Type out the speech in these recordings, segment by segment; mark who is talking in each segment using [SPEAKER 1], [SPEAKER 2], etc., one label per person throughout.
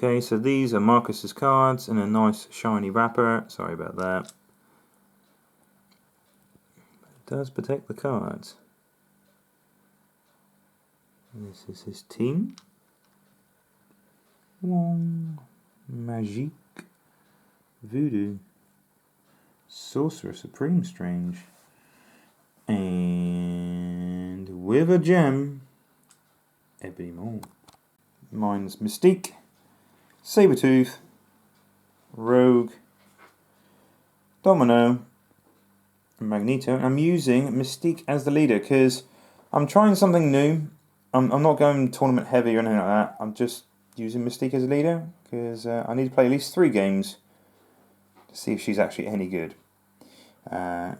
[SPEAKER 1] Okay, so these are Marcus's cards in a nice shiny wrapper. Sorry about that. It does protect the cards. This is his team. Wong, Magique, Voodoo, Sorcerer Supreme Strange, and with a gem, Ebony Maw. Mine's Mystique, Sabretooth, Rogue, Domino, and Magneto. I'm using Mystique as the leader because I'm trying something new. I'm not going tournament heavy or anything like that. I'm just using Mystique as a leader because I need to play at least 3 games to see if she's actually any good.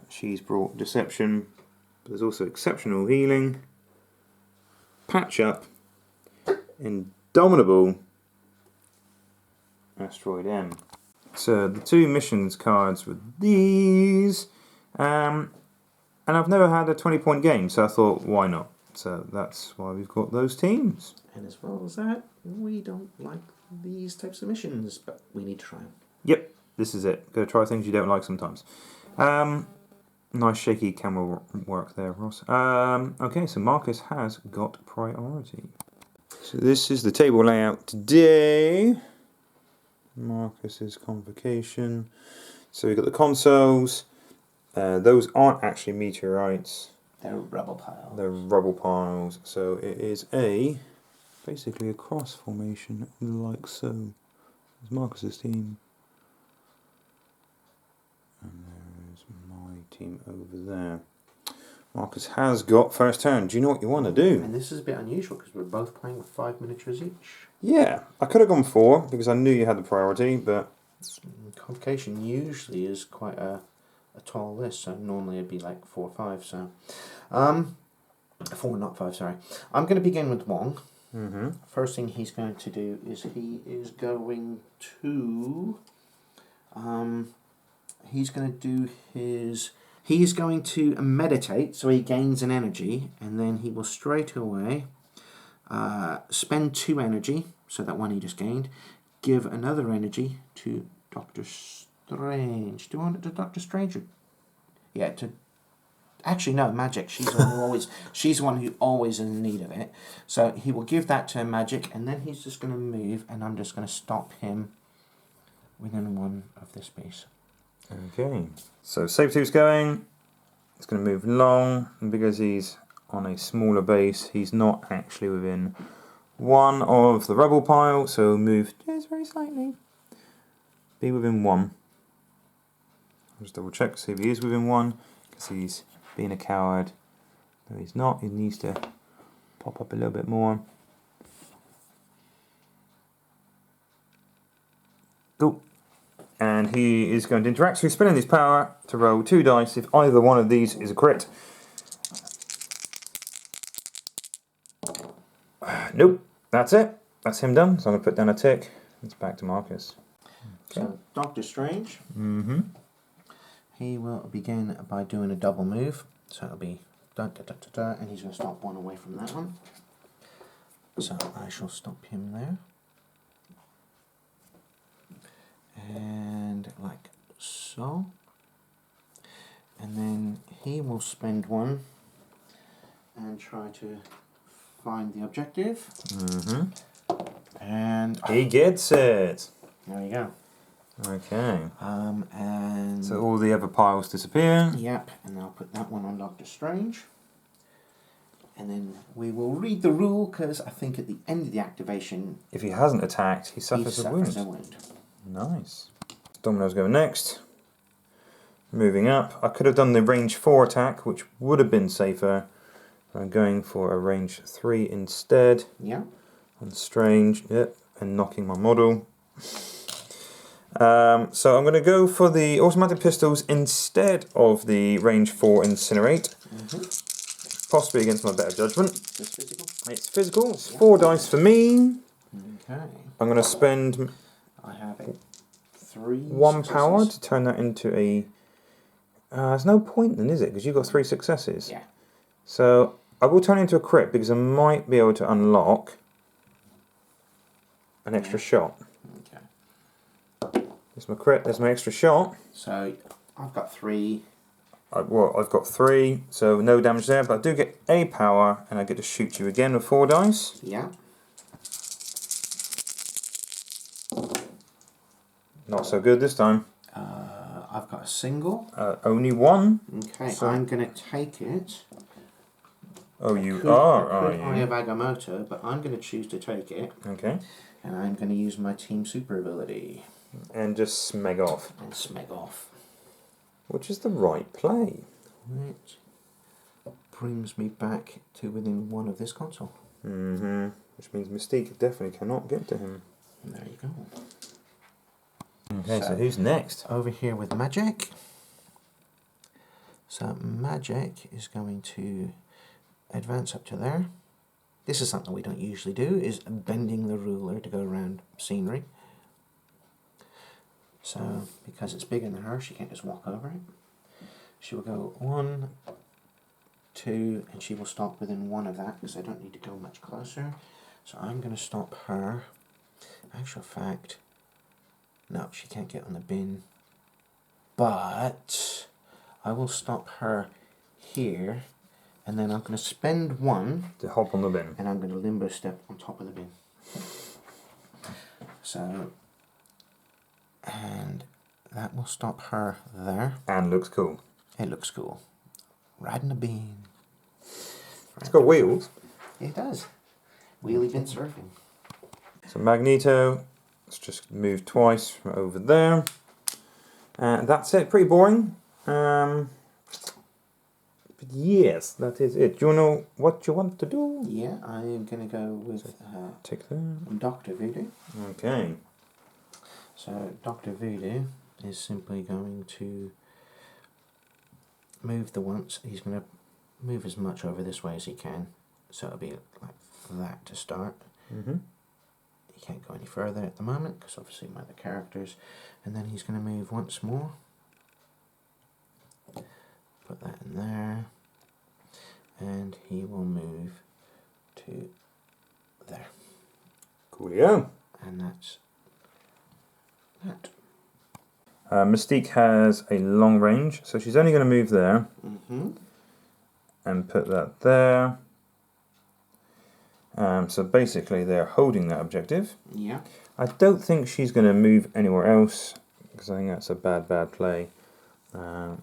[SPEAKER 1] She's brought Deception, but there's also Exceptional Healing, Patch Up, Indomitable, Asteroid M. So the 2 missions cards were these, and I've never had a 20-point game, so I thought, why not? So that's why we've got those teams.
[SPEAKER 2] And as well as that, we don't like these types of missions, but we need to try them.
[SPEAKER 1] Yep, this is it. Go try things you don't like sometimes. Nice shaky camera work there, Ross. Okay, so Marcus has got priority. So this is the table layout today. Marcus's Convocation. So we've got the consoles. Those aren't actually meteorites.
[SPEAKER 2] They're rubble piles.
[SPEAKER 1] They're rubble piles. So it is basically a cross formation like so. There's Marcus's team. And there's my team over there. Marcus has got first turn. Do you know what you want to do?
[SPEAKER 2] And this is a bit unusual because we're both playing with 5 miniatures each.
[SPEAKER 1] Yeah, I could have gone 4 because I knew you had the priority, but...
[SPEAKER 2] Convocation usually is quite a tall list, so normally it'd be like 4 or 5, so... 4, not 5, sorry. I'm going to begin with Wong. First thing he's going to do is he is going to... he's going to do his... He's going to meditate, so he gains an energy, and then he will straight away spend 2 energy, so that one he just gained, give another energy to Doctor Strange. Do you want it to Doctor Strange? Or, yeah, to... Actually, no, Magic. She's the one who always... She's the one who always is in need of it. So he will give that to Magic, and then he's just going to move, and I'm just going to stop him within 1 of this piece.
[SPEAKER 1] Okay, so Sabretooth's going. It's going to move long, and because he's on a smaller base, he's not actually within 1 of the rubble pile, so move just very slightly. Be within 1. I'll just double check, see if he is within 1, because he's being a coward. No, he's not. He needs to pop up a little bit more. Cool. And he is going to interact, so he's spending his power to roll 2 dice if either one of these is a crit. Nope, that's it. That's him done. So I'm going to put down a tick. It's back to Marcus. Okay.
[SPEAKER 2] So Doctor Strange. He will begin by doing a double move. So it'll be da da da da da, and he's going to stop 1 away from that one. So I shall stop him there. And like so. And then he will spend 1 and try to find the objective. And
[SPEAKER 1] he gets it.
[SPEAKER 2] There you go.
[SPEAKER 1] Okay.
[SPEAKER 2] And
[SPEAKER 1] so all the other piles disappear.
[SPEAKER 2] Yep, and I'll put that one on Doctor Strange. And then we will read the rule, because I think at the end of the activation...
[SPEAKER 1] If he hasn't attacked, he suffers a wound. Nice. Domino's going next. Moving up. I could have done the range 4 attack, which would have been safer. I'm going for a range 3 instead.
[SPEAKER 2] Yeah.
[SPEAKER 1] On Strange, yep, and knocking my model. So I'm going to go for the automatic pistols instead of the range 4 Incinerate. Possibly against my better judgment.
[SPEAKER 2] It's physical?
[SPEAKER 1] It's physical. It's 4 dice for me.
[SPEAKER 2] Okay.
[SPEAKER 1] I'm going to spend...
[SPEAKER 2] I have 3
[SPEAKER 1] 1
[SPEAKER 2] successes.
[SPEAKER 1] power to turn that into a... there's no point then, is it? Because you've got 3 successes.
[SPEAKER 2] Yeah.
[SPEAKER 1] So I will turn it into a crit because I might be able to unlock an extra shot. There's my crit, there's my extra shot.
[SPEAKER 2] So I've got 3.
[SPEAKER 1] I've got 3, so no damage there, but I do get a power, and I get to shoot you again with 4 dice.
[SPEAKER 2] Yeah.
[SPEAKER 1] Not so good this time.
[SPEAKER 2] I've got a single.
[SPEAKER 1] Only 1.
[SPEAKER 2] Okay,
[SPEAKER 1] so
[SPEAKER 2] I'm going to take it.
[SPEAKER 1] Oh, you
[SPEAKER 2] I
[SPEAKER 1] are
[SPEAKER 2] have
[SPEAKER 1] you?
[SPEAKER 2] Agamotto, but I'm going to choose to take it.
[SPEAKER 1] Okay.
[SPEAKER 2] And I'm going to use my team super ability.
[SPEAKER 1] And just smeg off.
[SPEAKER 2] And smeg off.
[SPEAKER 1] Which is the right play.
[SPEAKER 2] Which brings me back to within 1 of this console.
[SPEAKER 1] Mm-hmm. Which means Mystique definitely cannot get to him.
[SPEAKER 2] And there you go.
[SPEAKER 1] Okay, so who's next?
[SPEAKER 2] Over here with Magic. So Magic is going to advance up to there. This is something we don't usually do, is bending the ruler to go around scenery. So, because it's bigger than her, she can't just walk over it. She will go 1, 2, and she will stop within 1 of that, because I don't need to go much closer. So I'm going to stop her. Actual fact, no, she can't get on the bin. But I will stop her here, and then I'm going to spend 1
[SPEAKER 1] to hop on the bin.
[SPEAKER 2] And I'm going to limbo step on top of the bin. So, and that will stop her there.
[SPEAKER 1] And looks cool.
[SPEAKER 2] It looks cool. Riding a bean.
[SPEAKER 1] It's got wheels.
[SPEAKER 2] It does. Wheelie bin surfing.
[SPEAKER 1] So Magneto, let's just move twice from over there. And that's it, pretty boring. But yes, that is it. Do you know what you want to do?
[SPEAKER 2] Yeah, I'm going to go with
[SPEAKER 1] Take that.
[SPEAKER 2] Dr. Voodoo.
[SPEAKER 1] Okay.
[SPEAKER 2] So Dr. Voodoo is simply going to move the once. He's going to move as much over this way as he can. So it'll be like that to start.
[SPEAKER 1] Mm-hmm.
[SPEAKER 2] He can't go any further at the moment because obviously my other characters. And then he's going to move once more. Put that in there. And he will move to there.
[SPEAKER 1] Coolio.
[SPEAKER 2] And that's that.
[SPEAKER 1] Mystique has a long range, so she's only going to move there.
[SPEAKER 2] Mm-hmm.
[SPEAKER 1] And put that there. So basically they're holding that objective.
[SPEAKER 2] Yeah.
[SPEAKER 1] I don't think she's going to move anywhere else, because I think that's a bad play. I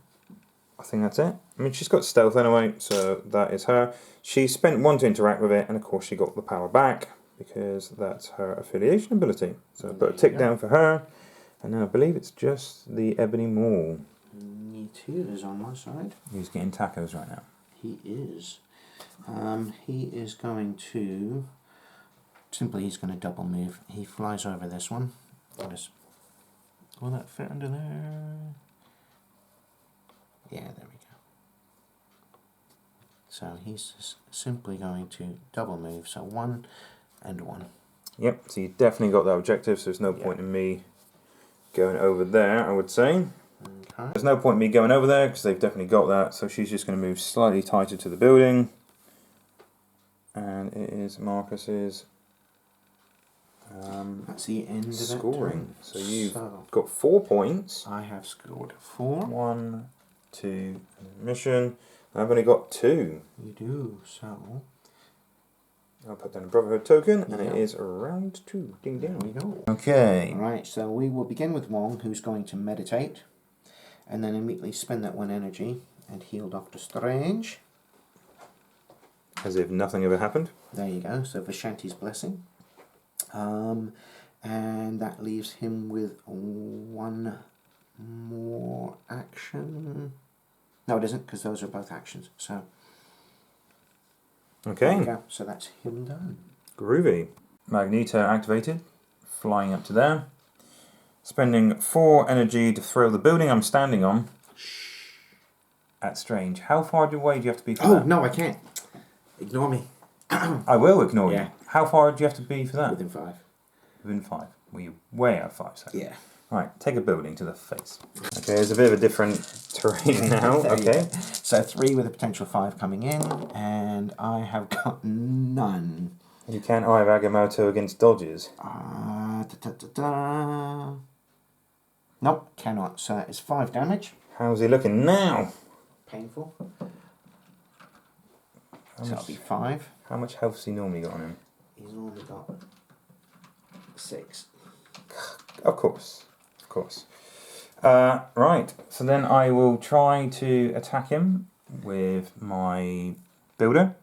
[SPEAKER 1] think that's it. I mean, she's got stealth anyway, so that is her. She spent 1 to interact with it, and of course she got the power back, because that's her affiliation ability. So put a tick down for her, and then I believe it's just the Ebony Maul.
[SPEAKER 2] Me too is on my side.
[SPEAKER 1] He's getting tacos right now.
[SPEAKER 2] He is. He is going to... Simply he's going to double move. He flies over this one. Will that fit under there? Yeah, there we go. So he's just simply going to double move. So 1 and 1.
[SPEAKER 1] Yep, so you definitely got that objective, so there's no point in me going over there, I would say.
[SPEAKER 2] Okay.
[SPEAKER 1] There's no point in me going over there, because they've definitely got that, so she's just going to move slightly tighter to the building. And it is Marcus's
[SPEAKER 2] that's the end of
[SPEAKER 1] scoring.
[SPEAKER 2] That
[SPEAKER 1] so you've got 4 points.
[SPEAKER 2] I have scored 4.
[SPEAKER 1] 1, 2, mission. I've only got 2.
[SPEAKER 2] You do, so...
[SPEAKER 1] I'll put down a Brotherhood token, and it is round 2. Ding ding.
[SPEAKER 2] There we go.
[SPEAKER 1] Okay.
[SPEAKER 2] Alright, so we will begin with Wong, who's going to meditate, and then immediately spend that 1 energy and heal Doctor Strange.
[SPEAKER 1] As if nothing ever happened.
[SPEAKER 2] There you go, so Vishanti's blessing. And that leaves him with 1 more action. No, it isn't, because those are both actions. So, there
[SPEAKER 1] Okay.
[SPEAKER 2] you go. So that's him done.
[SPEAKER 1] Groovy. Magneto activated. Flying up to there. Spending 4 energy to throw the building I'm standing on at Strange. How far away do you have to be for that?
[SPEAKER 2] Oh, no, I can't. Ignore me.
[SPEAKER 1] I will ignore you. How far do you have to be for that?
[SPEAKER 2] Within 5.
[SPEAKER 1] Within 5. Well, you're way out of 5 seconds.
[SPEAKER 2] Yeah.
[SPEAKER 1] Right, take a building to the face. Okay, there's a bit of a different terrain now.
[SPEAKER 2] There you
[SPEAKER 1] Okay.
[SPEAKER 2] go. So 3 with a potential 5 coming in, and I have got none.
[SPEAKER 1] You can't have Agamotto against dodges.
[SPEAKER 2] Da, da, da, da. Nope, cannot. So that is 5 damage.
[SPEAKER 1] How's he looking now?
[SPEAKER 2] Painful. So that'll be 5.
[SPEAKER 1] How much health has he normally got on him?
[SPEAKER 2] He's normally got 6.
[SPEAKER 1] Of course. Of course. Right, so then I will try to attack him with my builder.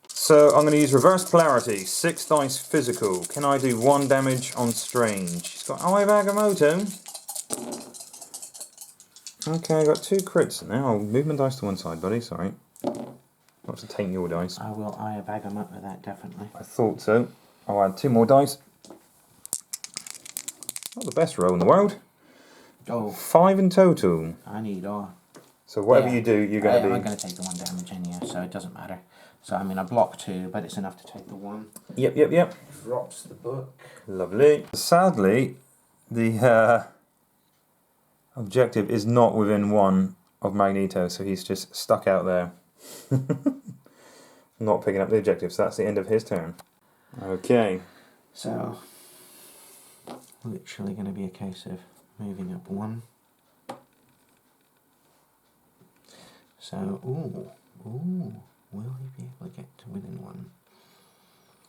[SPEAKER 1] So I'm going to use reverse polarity, 6 dice physical. Can I do 1 damage on strange? He's got Eye of Agamotto. Okay, I got 2 crits now. I'll move my dice to one side, buddy, sorry. Not to taint your dice.
[SPEAKER 2] I will Eye of Agamotto that, definitely.
[SPEAKER 1] I thought so. I'll add 2 more dice. Not the best roll in the world.
[SPEAKER 2] Oh.
[SPEAKER 1] 5 in total.
[SPEAKER 2] I need all.
[SPEAKER 1] So whatever you do, you're going to be...
[SPEAKER 2] I'm going to take the 1 damage anyhow, so it doesn't matter. So, I mean, I block 2, but it's enough to take the 1.
[SPEAKER 1] Yep.
[SPEAKER 2] Drops the book.
[SPEAKER 1] Lovely. Sadly, the objective is not within 1 of Magneto, so he's just stuck out there. Not picking up the objective, so that's the end of his turn. Okay.
[SPEAKER 2] So, literally going to be a case of moving up 1. So, ooh, will he be able to get to within 1?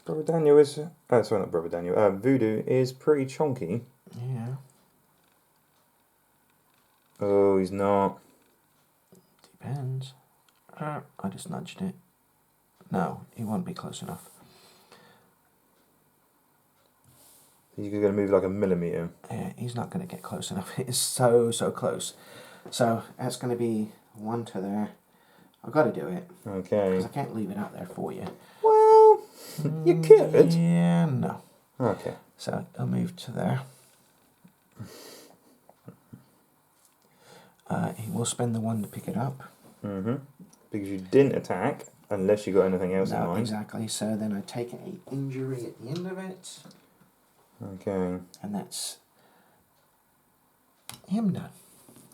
[SPEAKER 1] Brother Daniel is... sorry, not Brother Daniel. Voodoo is pretty chonky.
[SPEAKER 2] Yeah.
[SPEAKER 1] Oh, he's not.
[SPEAKER 2] Depends. I just nudged it. No, he won't be close enough.
[SPEAKER 1] He's going to move like a millimetre.
[SPEAKER 2] Yeah, he's not going to get close enough. It is so close. So, that's going to be 1 to there. I've got to do it.
[SPEAKER 1] Okay.
[SPEAKER 2] Because I can't leave it out there for you.
[SPEAKER 1] Well, you could.
[SPEAKER 2] Yeah, no.
[SPEAKER 1] Okay.
[SPEAKER 2] So, I'll move to there. He will spend the 1 to pick it up.
[SPEAKER 1] Mm-hmm. Because you didn't attack, unless you got anything else in
[SPEAKER 2] No,
[SPEAKER 1] mind.
[SPEAKER 2] exactly. So then I take an injury at the end of it.
[SPEAKER 1] Okay.
[SPEAKER 2] And that's him done.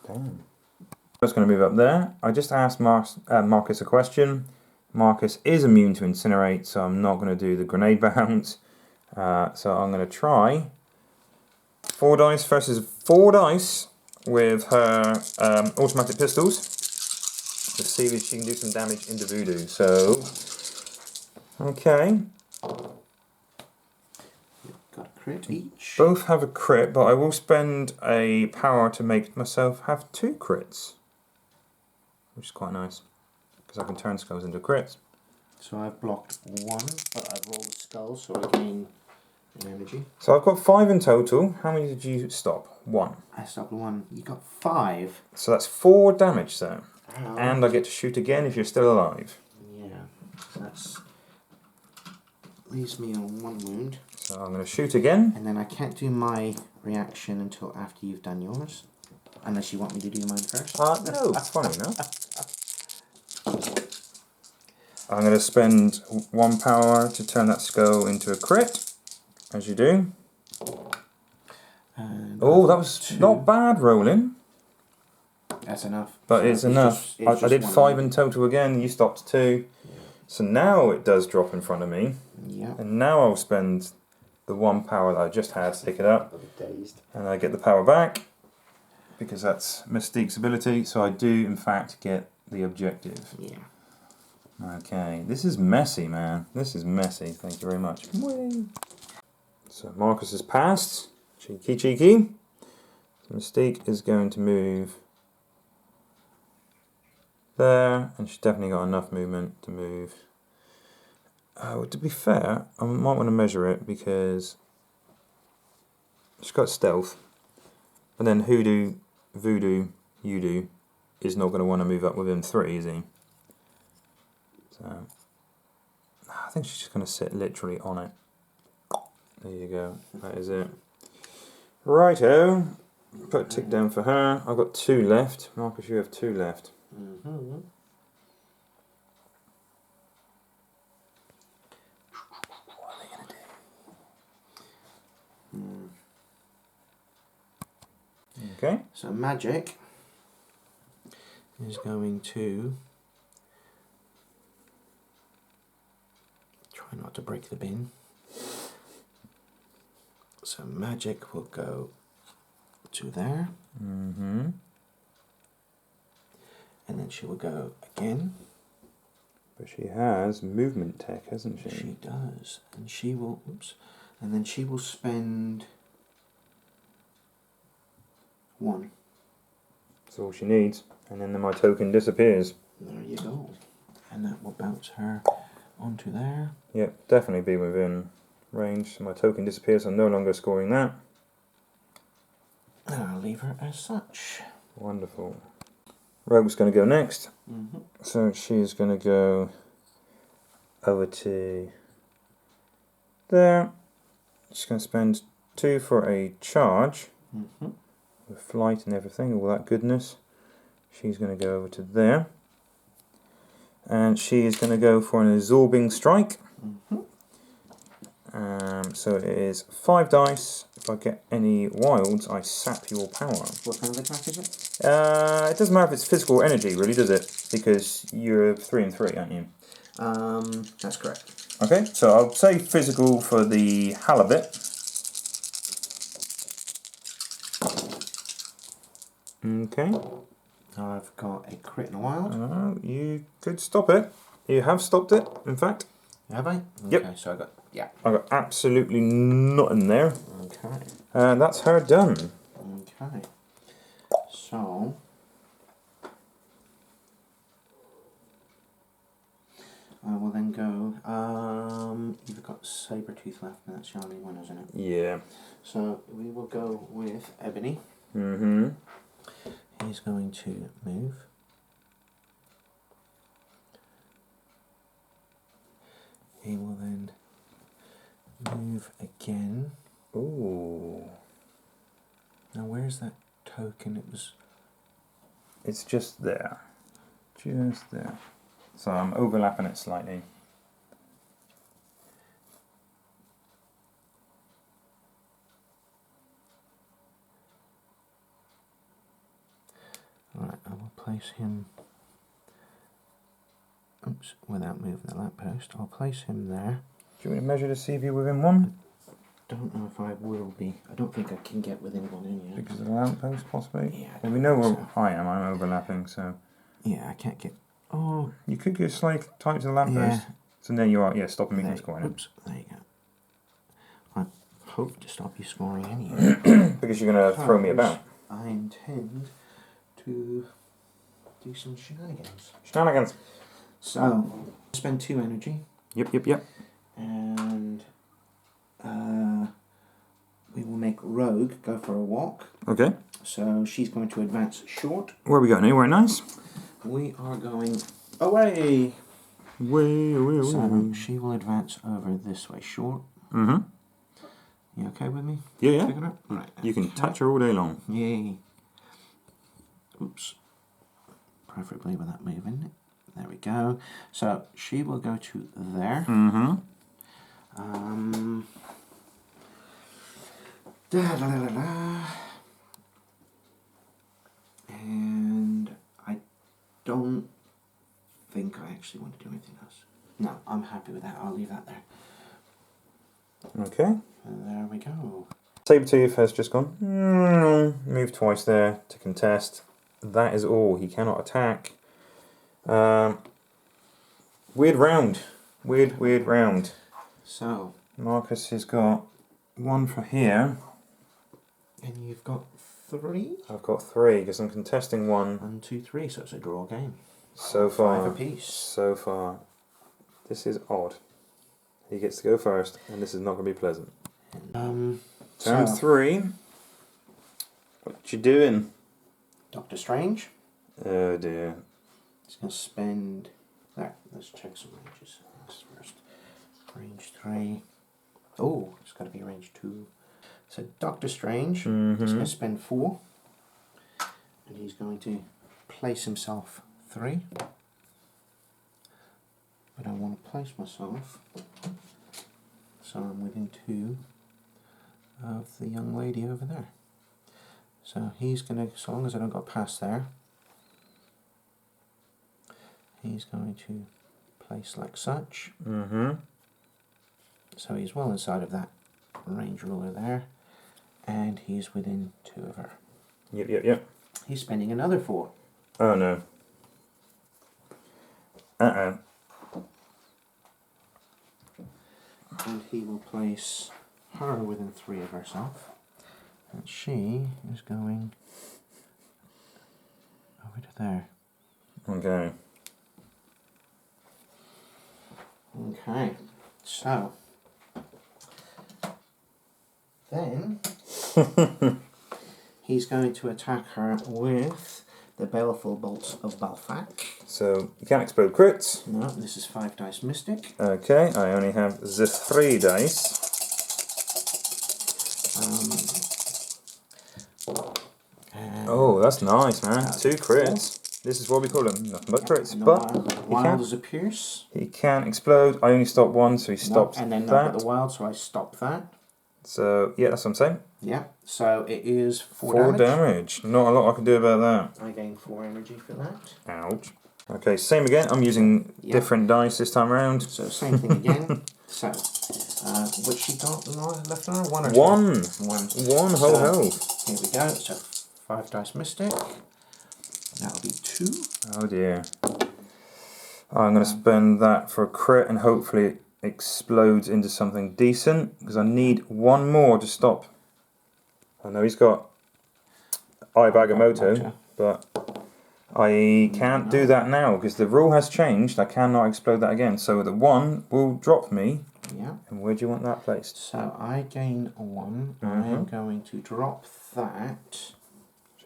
[SPEAKER 1] Damn. I'm just going to move up there. I just asked Marcus a question. Marcus is immune to incinerate, so I'm not going to do the grenade bounce. So I'm going to try 4 dice versus 4 dice with her automatic pistols. Let's see if she can do some damage into Voodoo. So, okay.
[SPEAKER 2] Got a crit each.
[SPEAKER 1] Both have a crit, but I will spend a power to make myself have 2 crits. Which is quite nice. Because I can turn skulls into crits.
[SPEAKER 2] So I've blocked 1, but I've rolled a skull, so I gain an energy.
[SPEAKER 1] So I've got 5 in total. How many did you stop? 1.
[SPEAKER 2] I stopped 1. You got 5.
[SPEAKER 1] So that's 4 damage there.
[SPEAKER 2] Ow.
[SPEAKER 1] And I get to shoot again if you're still alive.
[SPEAKER 2] Yeah. So that's... leaves me on 1 wound.
[SPEAKER 1] So I'm going to shoot again.
[SPEAKER 2] And then I can't do my reaction until after you've done yours. Unless you want me to do mine first.
[SPEAKER 1] No, funny enough. I'm going to spend 1 power to turn that skull into a crit, as you do.
[SPEAKER 2] And
[SPEAKER 1] Oh, that was
[SPEAKER 2] 2.
[SPEAKER 1] not bad rolling,
[SPEAKER 2] That's enough.
[SPEAKER 1] but
[SPEAKER 2] So
[SPEAKER 1] it's enough.
[SPEAKER 2] it's
[SPEAKER 1] I
[SPEAKER 2] just
[SPEAKER 1] did
[SPEAKER 2] 1
[SPEAKER 1] 5
[SPEAKER 2] wound.
[SPEAKER 1] in total again, you stopped 2.
[SPEAKER 2] Yeah.
[SPEAKER 1] So now it does drop in front of me,
[SPEAKER 2] Yeah.
[SPEAKER 1] and now I'll spend the 1 power that I just had to pick it up,
[SPEAKER 2] Dazed.
[SPEAKER 1] and I get the power back, because that's Mystique's ability, so I do in fact get the objective.
[SPEAKER 2] Yeah.
[SPEAKER 1] Okay, this is messy, man. This is messy. Thank you very much. Whee! So Marcus has passed. Cheeky. So Mystique is going to move there, and she's definitely got enough movement to move. To be fair, I might want to measure it because she's got stealth. But then Voodoo, is not going to want to move up within 3, is he? So, I think she's just going to sit literally on it. There you go. That is it. Righto. Put a tick down for her. I've got 2 left. Marcus, you have 2 left.
[SPEAKER 2] Mm-hmm.
[SPEAKER 1] What are they going to do? Okay.
[SPEAKER 2] So magic is going to try not to break the bin. So magic will go to there.
[SPEAKER 1] Mm-hmm.
[SPEAKER 2] And then she will go again.
[SPEAKER 1] But she has movement tech, hasn't she?
[SPEAKER 2] She does. And she will, oops, and then she will spend 1.
[SPEAKER 1] That's all she needs. And then my token disappears.
[SPEAKER 2] There you go. And that will bounce her onto there.
[SPEAKER 1] Yep, definitely be within range. So my token disappears. I'm no longer scoring that.
[SPEAKER 2] And I'll leave her as such.
[SPEAKER 1] Wonderful. Rogue's going to go next.
[SPEAKER 2] Mm-hmm.
[SPEAKER 1] So she's going to go over to there. She's going to spend 2 for a charge.
[SPEAKER 2] Mm-hmm.
[SPEAKER 1] With flight and everything, all that goodness. She's going to go over to there. And she is going to go for an absorbing strike.
[SPEAKER 2] Mm-hmm.
[SPEAKER 1] So it is 5 dice. If I get any wilds, I sap your power.
[SPEAKER 2] What kind of attack is it?
[SPEAKER 1] It doesn't matter if it's physical or energy, really, does it? Because you're 3 and 3, aren't you?
[SPEAKER 2] That's correct.
[SPEAKER 1] Okay, so I'll say physical for the halibut. Okay.
[SPEAKER 2] I've got a crit and a wild.
[SPEAKER 1] You could stop it. You have stopped it, in fact.
[SPEAKER 2] Have I?
[SPEAKER 1] Yep.
[SPEAKER 2] Okay, so I got, yeah.
[SPEAKER 1] I got absolutely nothing there.
[SPEAKER 2] Okay.
[SPEAKER 1] That's her done.
[SPEAKER 2] Okay. So I will then go. You've got Sabretooth left, and that's the only one, isn't it?
[SPEAKER 1] Yeah.
[SPEAKER 2] So we will go with Ebony.
[SPEAKER 1] Mm-hmm.
[SPEAKER 2] He's going to move. He will then move again.
[SPEAKER 1] Ooh.
[SPEAKER 2] Now where's that token? It was...
[SPEAKER 1] It's just there. Just there. So I'm overlapping it slightly.
[SPEAKER 2] Right, I will place him... Oops, without moving the lamppost. I'll place him there.
[SPEAKER 1] Do you want to measure to see if you're within 1?
[SPEAKER 2] Don't know if I will be. I don't think I can get within 1 in yet.
[SPEAKER 1] Because of the lamppost, possibly?
[SPEAKER 2] Yeah.
[SPEAKER 1] Well, we know where
[SPEAKER 2] So.
[SPEAKER 1] I am. I'm overlapping, so...
[SPEAKER 2] Yeah, I can't get... Oh,
[SPEAKER 1] You could go slightly tight to the lamppost.
[SPEAKER 2] yeah.
[SPEAKER 1] So there you are. Yeah, stopping me
[SPEAKER 2] There,
[SPEAKER 1] from scoring it.
[SPEAKER 2] oops, there you go. I hope to stop you scoring anyway.
[SPEAKER 1] Because you're going to throw me about.
[SPEAKER 2] I intend to do some shenanigans.
[SPEAKER 1] Shenanigans.
[SPEAKER 2] So, spend 2 energy,
[SPEAKER 1] Yep.
[SPEAKER 2] and we will make Rogue go for a walk.
[SPEAKER 1] Okay.
[SPEAKER 2] So she's going to advance short.
[SPEAKER 1] Where are we going? Anywhere nice?
[SPEAKER 2] We are going away.
[SPEAKER 1] Way.
[SPEAKER 2] So she will advance over this way short.
[SPEAKER 1] Mm-hmm.
[SPEAKER 2] You okay with me?
[SPEAKER 1] Yeah.
[SPEAKER 2] Picking up? Right.
[SPEAKER 1] You can touch her all day long.
[SPEAKER 2] Yay. Oops. Preferably without moving. There we go. So she will go to there.
[SPEAKER 1] Mm-hmm.
[SPEAKER 2] And I don't think I actually want to do anything else. No, I'm happy with that. I'll leave that there.
[SPEAKER 1] Okay.
[SPEAKER 2] And there we go.
[SPEAKER 1] Sabretooth has just gone. Move twice there to contest. That is all. He cannot attack. Weird round. Weird round.
[SPEAKER 2] So,
[SPEAKER 1] Marcus has got 1 for here.
[SPEAKER 2] and you've got 3?
[SPEAKER 1] I've got 3 because I'm contesting 1
[SPEAKER 2] 1, 2, 3, so it's a draw game.
[SPEAKER 1] so far.
[SPEAKER 2] 5 apiece.
[SPEAKER 1] So far. This is odd. He gets to go first, and this is not going to be pleasant. Turn
[SPEAKER 2] So,
[SPEAKER 1] 3. What you doing?
[SPEAKER 2] Doctor Strange.
[SPEAKER 1] Oh dear.
[SPEAKER 2] He's going to spend... There, let's check some ranges first. Range 3. Oh, it's got to be range 2. So Doctor Strange is going to spend 4. And he's going to place himself 3. But I want to place myself so I'm within 2 of the young lady over there. So he's going to, so long as I don't go past there, he's going to place like such. So he's well inside of that range ruler there, and he's within 2 of her.
[SPEAKER 1] Yep.
[SPEAKER 2] He's spending another 4.
[SPEAKER 1] Oh no. Uh-oh.
[SPEAKER 2] And he will place her within 3 of herself. And she is going over to there.
[SPEAKER 1] Okay.
[SPEAKER 2] Okay, so then he's going to attack her with the Baleful Bolts of Balfac.
[SPEAKER 1] So you can't explode crits.
[SPEAKER 2] No, this is 5 dice mystic.
[SPEAKER 1] Okay, I only have the 3 dice. Oh, that's nice, man. 2 crits. This is what we call them, nothing but crits.
[SPEAKER 2] And
[SPEAKER 1] But
[SPEAKER 2] the wild is a pierce.
[SPEAKER 1] he can't explode. I only stopped 1, so he stops
[SPEAKER 2] and then I've
[SPEAKER 1] that.
[SPEAKER 2] got the wild, so I stop that.
[SPEAKER 1] So yeah, that's what I'm saying.
[SPEAKER 2] Yeah, so it is 4
[SPEAKER 1] 4
[SPEAKER 2] damage.
[SPEAKER 1] damage. Not a lot I can do about that.
[SPEAKER 2] I gain 4 energy for that.
[SPEAKER 1] Ouch. Okay, same again. I'm using different dice this time around.
[SPEAKER 2] So same thing again. So, which she got left on? 1 or 2?
[SPEAKER 1] 1.
[SPEAKER 2] 1
[SPEAKER 1] whole health.
[SPEAKER 2] Here we go. So 5 dice mystic. That'll be 2.
[SPEAKER 1] Oh dear. I'm going to spend that for a crit and hopefully it explodes into something decent because I need 1 more to stop. I know he's got Agamotto, but I can't do that now because the rule has changed. I cannot explode that again. So the 1 will drop me.
[SPEAKER 2] Yeah.
[SPEAKER 1] And where do you want that placed?
[SPEAKER 2] So I gain 1. I am going to drop that.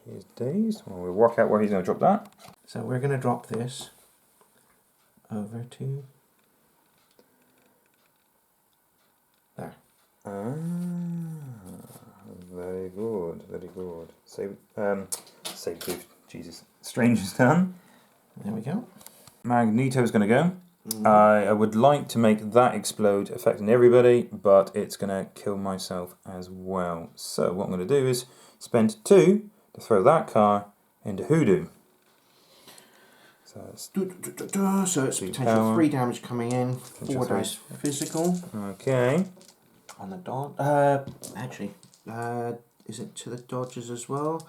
[SPEAKER 1] Jeez days. Well, we'll work out where he's going to drop that.
[SPEAKER 2] So we're going to drop this over to there.
[SPEAKER 1] Ah, very good, very good. Save proof. Jesus. Strange is done.
[SPEAKER 2] There we go.
[SPEAKER 1] Magneto's going to go. I would like to make that explode, affecting everybody, but it's going to kill myself as well. So what I'm going to do is spend 2 to throw that car into Voodoo. So it's
[SPEAKER 2] potential 3 damage coming in, 4 dice physical.
[SPEAKER 1] Okay.
[SPEAKER 2] On the dodge. Actually, is it to the dodges as well?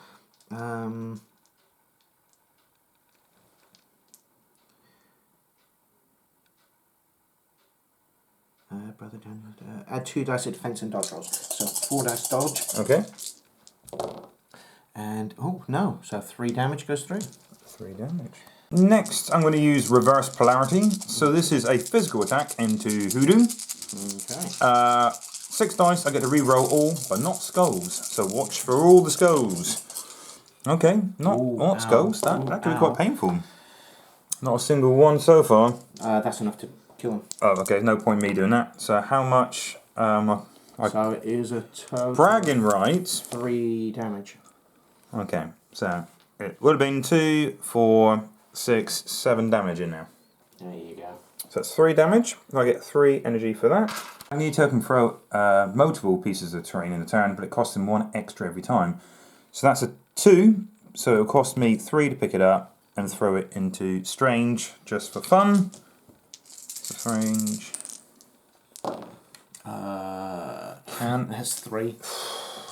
[SPEAKER 2] Brother Daniel, add 2 dice of defense and dodge rolls. So 4 dice dodge.
[SPEAKER 1] Okay.
[SPEAKER 2] And, oh no, so 3 damage goes through.
[SPEAKER 1] 3 damage. Next, I'm going to use reverse polarity. So this is a physical attack into Voodoo.
[SPEAKER 2] Okay.
[SPEAKER 1] 6 dice, I get to re-roll all, but not skulls. So watch for all the skulls. Okay, not skulls. That could be quite painful. Not a single one so far.
[SPEAKER 2] That's enough to kill him.
[SPEAKER 1] Oh, okay, no point in me doing that. So how much?
[SPEAKER 2] So it is a total
[SPEAKER 1] bragging rights.
[SPEAKER 2] 3 damage.
[SPEAKER 1] Okay, so it would have been 2, 4, 6, 7 damage in there.
[SPEAKER 2] There you go.
[SPEAKER 1] So that's 3 damage. I get 3 energy for that. Magneto can throw multiple pieces of terrain in a turn, but it costs him 1 extra every time. So that's a 2, so it'll cost me 3 to pick it up and throw it into Strange just for fun. So Strange.
[SPEAKER 2] That's 3.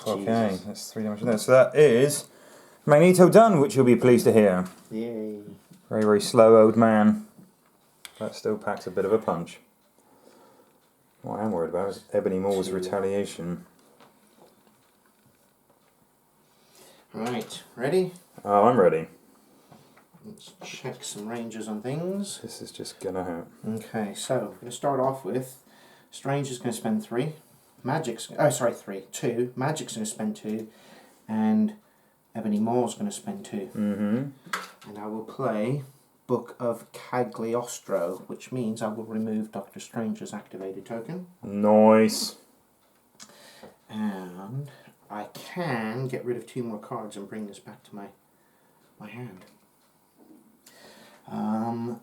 [SPEAKER 1] Okay,
[SPEAKER 2] Jesus.
[SPEAKER 1] that's 3 damage there. So that is Magneto done, which you'll be pleased to hear.
[SPEAKER 2] Yay.
[SPEAKER 1] Very, very slow old man. That still packs a bit of a punch. What I am worried about is Ebony Moore's retaliation.
[SPEAKER 2] Right, ready?
[SPEAKER 1] Oh, I'm ready.
[SPEAKER 2] Let's check some ranges on things.
[SPEAKER 1] This is just gonna hurt.
[SPEAKER 2] Okay, so we're going to start off with Strange is going to spend 3. 2. Magic's going to spend 2. And Ebony Moore's going to spend 2. And I will play Book of Cagliostro, which means I will remove Doctor Strange's activated token.
[SPEAKER 1] Nice.
[SPEAKER 2] And I can get rid of 2 more cards and bring this back to my hand.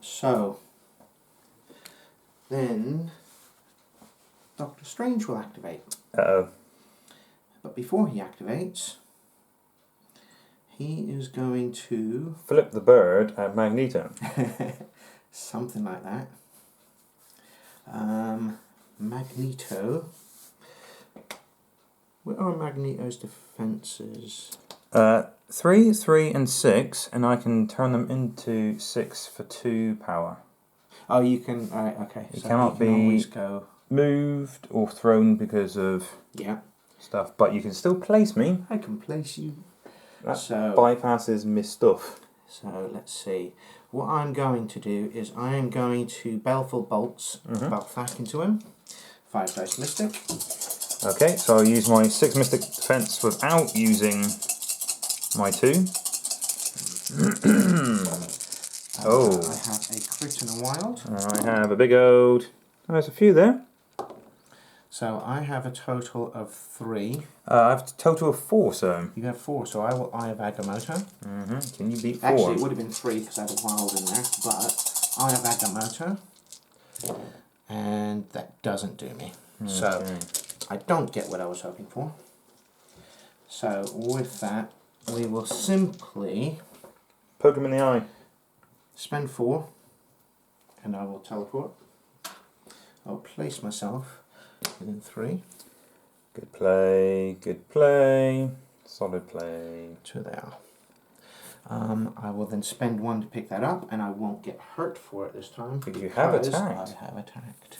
[SPEAKER 2] So then Doctor Strange will activate.
[SPEAKER 1] Uh-oh.
[SPEAKER 2] But before he activates, he is going to
[SPEAKER 1] Flip the bird at Magneto.
[SPEAKER 2] something like that. Magneto. Where are Magneto's defenses?
[SPEAKER 1] 3, 3, and 6, and I can turn them into 6 for 2 power.
[SPEAKER 2] Oh, you can. Right, okay.
[SPEAKER 1] It
[SPEAKER 2] So
[SPEAKER 1] cannot
[SPEAKER 2] you can
[SPEAKER 1] be
[SPEAKER 2] always go.
[SPEAKER 1] moved or thrown because of stuff, but you can still place me.
[SPEAKER 2] I can place you.
[SPEAKER 1] That
[SPEAKER 2] So
[SPEAKER 1] bypasses my stuff.
[SPEAKER 2] So let's see. What I'm going to do is I am going to baleful bolts bolt back into him. 5 dice mystic.
[SPEAKER 1] Okay, so I'll use my 6 mystic defense without using my 2. Oh.
[SPEAKER 2] I have a crit and a wild.
[SPEAKER 1] I have a big old... Oh, there's a few there.
[SPEAKER 2] So I have a total of 3.
[SPEAKER 1] I have a total of 4, so...
[SPEAKER 2] You have 4, so I will Eye of Agamotto.
[SPEAKER 1] Can you beat 4?
[SPEAKER 2] Actually, it would have been 3 because I had a wild in there, but Eye of Agamotto. And that doesn't do me.
[SPEAKER 1] Okay.
[SPEAKER 2] So I don't get what I was hoping for. So with that, we will simply
[SPEAKER 1] Poke him in the eye.
[SPEAKER 2] spend 4, and I will teleport. I'll place myself within 3.
[SPEAKER 1] Good play, good play. Solid play.
[SPEAKER 2] To there. I will then spend 1 to pick that up, and I won't get hurt for it this time.
[SPEAKER 1] Because you have attacked.
[SPEAKER 2] I have attacked.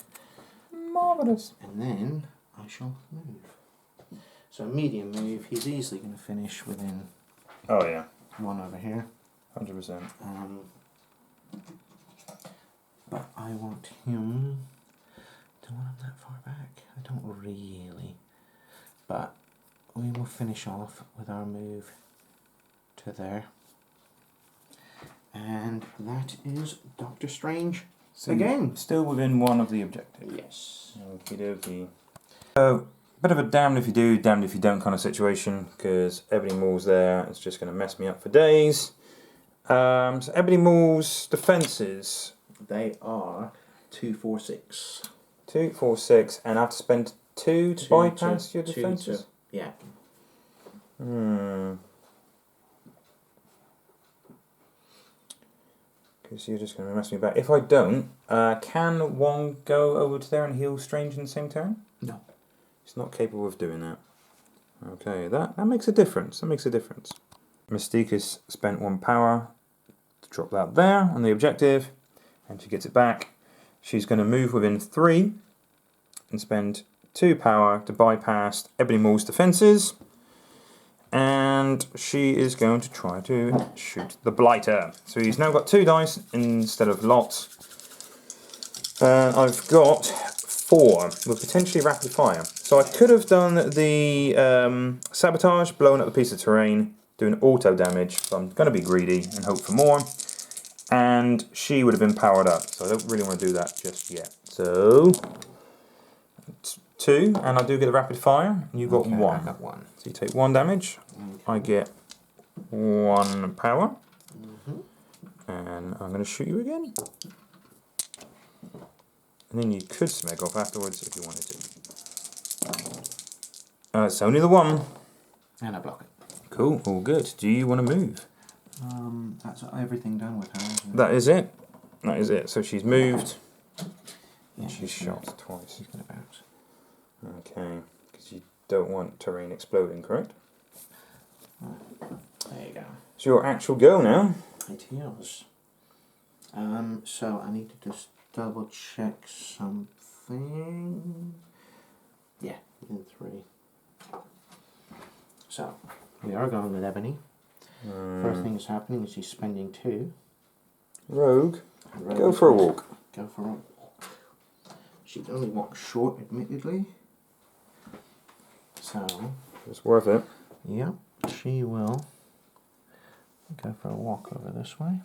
[SPEAKER 1] Marvellous.
[SPEAKER 2] And then I shall move. So medium move, he's easily going to finish within
[SPEAKER 1] Oh yeah.
[SPEAKER 2] 1 over here.
[SPEAKER 1] 100%.
[SPEAKER 2] But I want him... Do I want him that far back? I don't really. But we will finish off with our move to there. And that is Doctor Strange again.
[SPEAKER 1] Still within 1 of the objectives.
[SPEAKER 2] Yes.
[SPEAKER 1] Okie dokie. So, bit of a damned if you do, damned if you don't kind of situation, because Ebony Maw's there. It's just going to mess me up for days. So Ebony Maw's defences.
[SPEAKER 2] They are 2, 4, 6.
[SPEAKER 1] 2, 4, 6, and I have to spend 2 to bypass your defences?
[SPEAKER 2] Yeah.
[SPEAKER 1] Because you're just going to mess me back. If I don't, can Wong go over to there and heal Strange in the same turn?
[SPEAKER 2] No.
[SPEAKER 1] He's not capable of doing that. Okay, that makes a difference. That makes a difference. Mystique has spent 1 power to drop that there on the objective, and she gets it back. She's going to move within 3 and spend 2 power to bypass Ebony Maw's defences. And she is going to try to shoot the Blighter. So he's now got 2 dice instead of lots. And I've got 4 with potentially rapid fire. So I could have done the sabotage, blowing up the piece of terrain, doing auto damage. So I'm going to be greedy and hope for more. And she would have been powered up. So I don't really want to do that just yet. So 2, and I do get a rapid fire. You got 1.
[SPEAKER 2] I got 1.
[SPEAKER 1] So you take 1 damage. Okay. I get 1 power. And I'm going to shoot you again. And then you could smeg off afterwards if you wanted to. It's only the 1.
[SPEAKER 2] And I block it.
[SPEAKER 1] Cool, all good. Do you want to move?
[SPEAKER 2] That's everything done with her, isn't it?
[SPEAKER 1] That is it. That is it. So she's moved.
[SPEAKER 2] Yeah,
[SPEAKER 1] She's shot twice.
[SPEAKER 2] She's going to bounce.
[SPEAKER 1] Okay, because you don't want terrain exploding, correct?
[SPEAKER 2] There you go.
[SPEAKER 1] It's your actual go now.
[SPEAKER 2] It is. So I need to just double check something. Yeah, within 3. So we are going with Ebony. First thing that's happening is he's spending 2.
[SPEAKER 1] Rogue, go for a walk.
[SPEAKER 2] Go for a walk. She can only walk short, admittedly. So
[SPEAKER 1] It's worth it.
[SPEAKER 2] yeah, she will go for a walk over this way.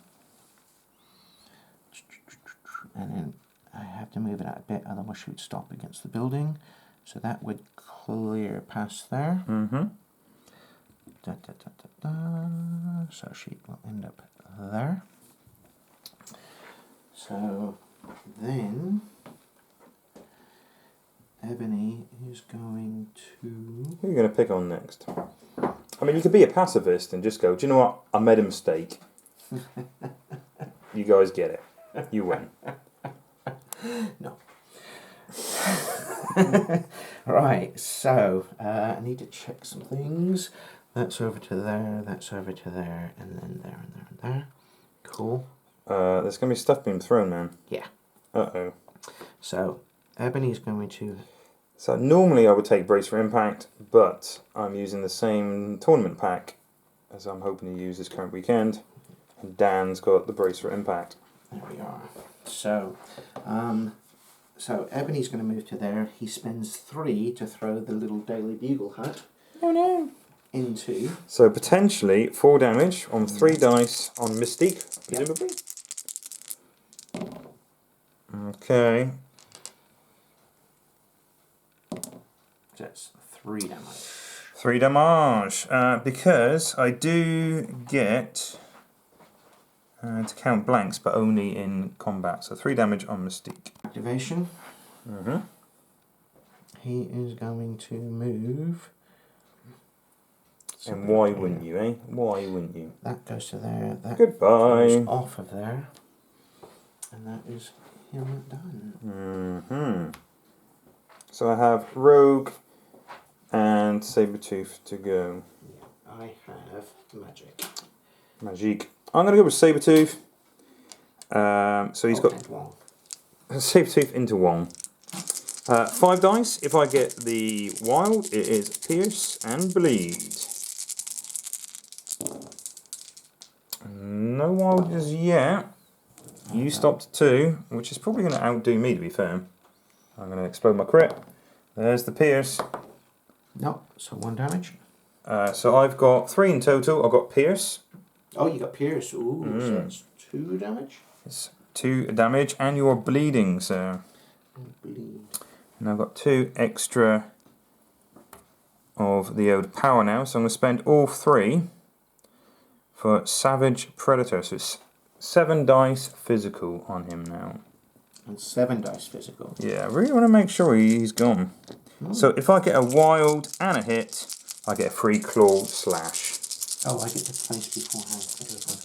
[SPEAKER 2] And then I have to move it out a bit, otherwise she would stop against the building. So that would clear past there. So she will end up there. So then Ebony is going to...
[SPEAKER 1] Who are you going to pick on next? I mean, you could be a pacifist and just go, do you know what? I made a mistake. You guys get it. You win.
[SPEAKER 2] No. Right, so I need to check some things. That's over to there, that's over to there, and then there and there and there. Cool.
[SPEAKER 1] There's going to be stuff being thrown, man.
[SPEAKER 2] Yeah.
[SPEAKER 1] Uh-oh.
[SPEAKER 2] So, Ebony's going to...
[SPEAKER 1] So normally I would take Brace for Impact, but I'm using the same tournament pack as I'm hoping to use this current weekend. And Dan's got the Brace for Impact.
[SPEAKER 2] There we are. So, Ebony's going to move to there. He spends 3 to throw the little Daily Bugle hat.
[SPEAKER 1] Oh no!
[SPEAKER 2] Into...
[SPEAKER 1] So potentially 4 damage on 3 dice on Mystique, presumably? Yep. Okay.
[SPEAKER 2] That's 3 damage.
[SPEAKER 1] 3 damage. Because I do get to count blanks, but only in combat. So 3 damage on Mystique.
[SPEAKER 2] Activation. He is going to move.
[SPEAKER 1] And why wouldn't you, eh? Why wouldn't you?
[SPEAKER 2] That goes to there. That
[SPEAKER 1] Goodbye.
[SPEAKER 2] goes off of there. And that is him done.
[SPEAKER 1] So I have Rogue and Sabretooth to go.
[SPEAKER 2] Yeah, I have Magic.
[SPEAKER 1] Magic. I'm going to go with Sabretooth. So he's got
[SPEAKER 2] Wong.
[SPEAKER 1] Sabretooth into Wong. 5 dice. If I get the wild, it is Pierce and Bleed. No wild as yet. You stopped 2, which is probably going to outdo me, to be fair. I'm going to explode my crit. There's the Pierce.
[SPEAKER 2] No, so 1 damage.
[SPEAKER 1] So I've got 3 in total. I've got Pierce.
[SPEAKER 2] Oh, you got Pierce. Ooh, so that's 2 damage.
[SPEAKER 1] It's 2 damage, and you're bleeding, sir.
[SPEAKER 2] Bleed.
[SPEAKER 1] And I've got 2 extra of the old power now, so I'm going to spend all 3 for Savage Predator. So it's 7 dice physical on him now.
[SPEAKER 2] And 7 dice physical.
[SPEAKER 1] Yeah, I really want to make sure he's gone. So if I get a wild and a hit, I get a free claw slash.
[SPEAKER 2] Oh, I get to place beforehand.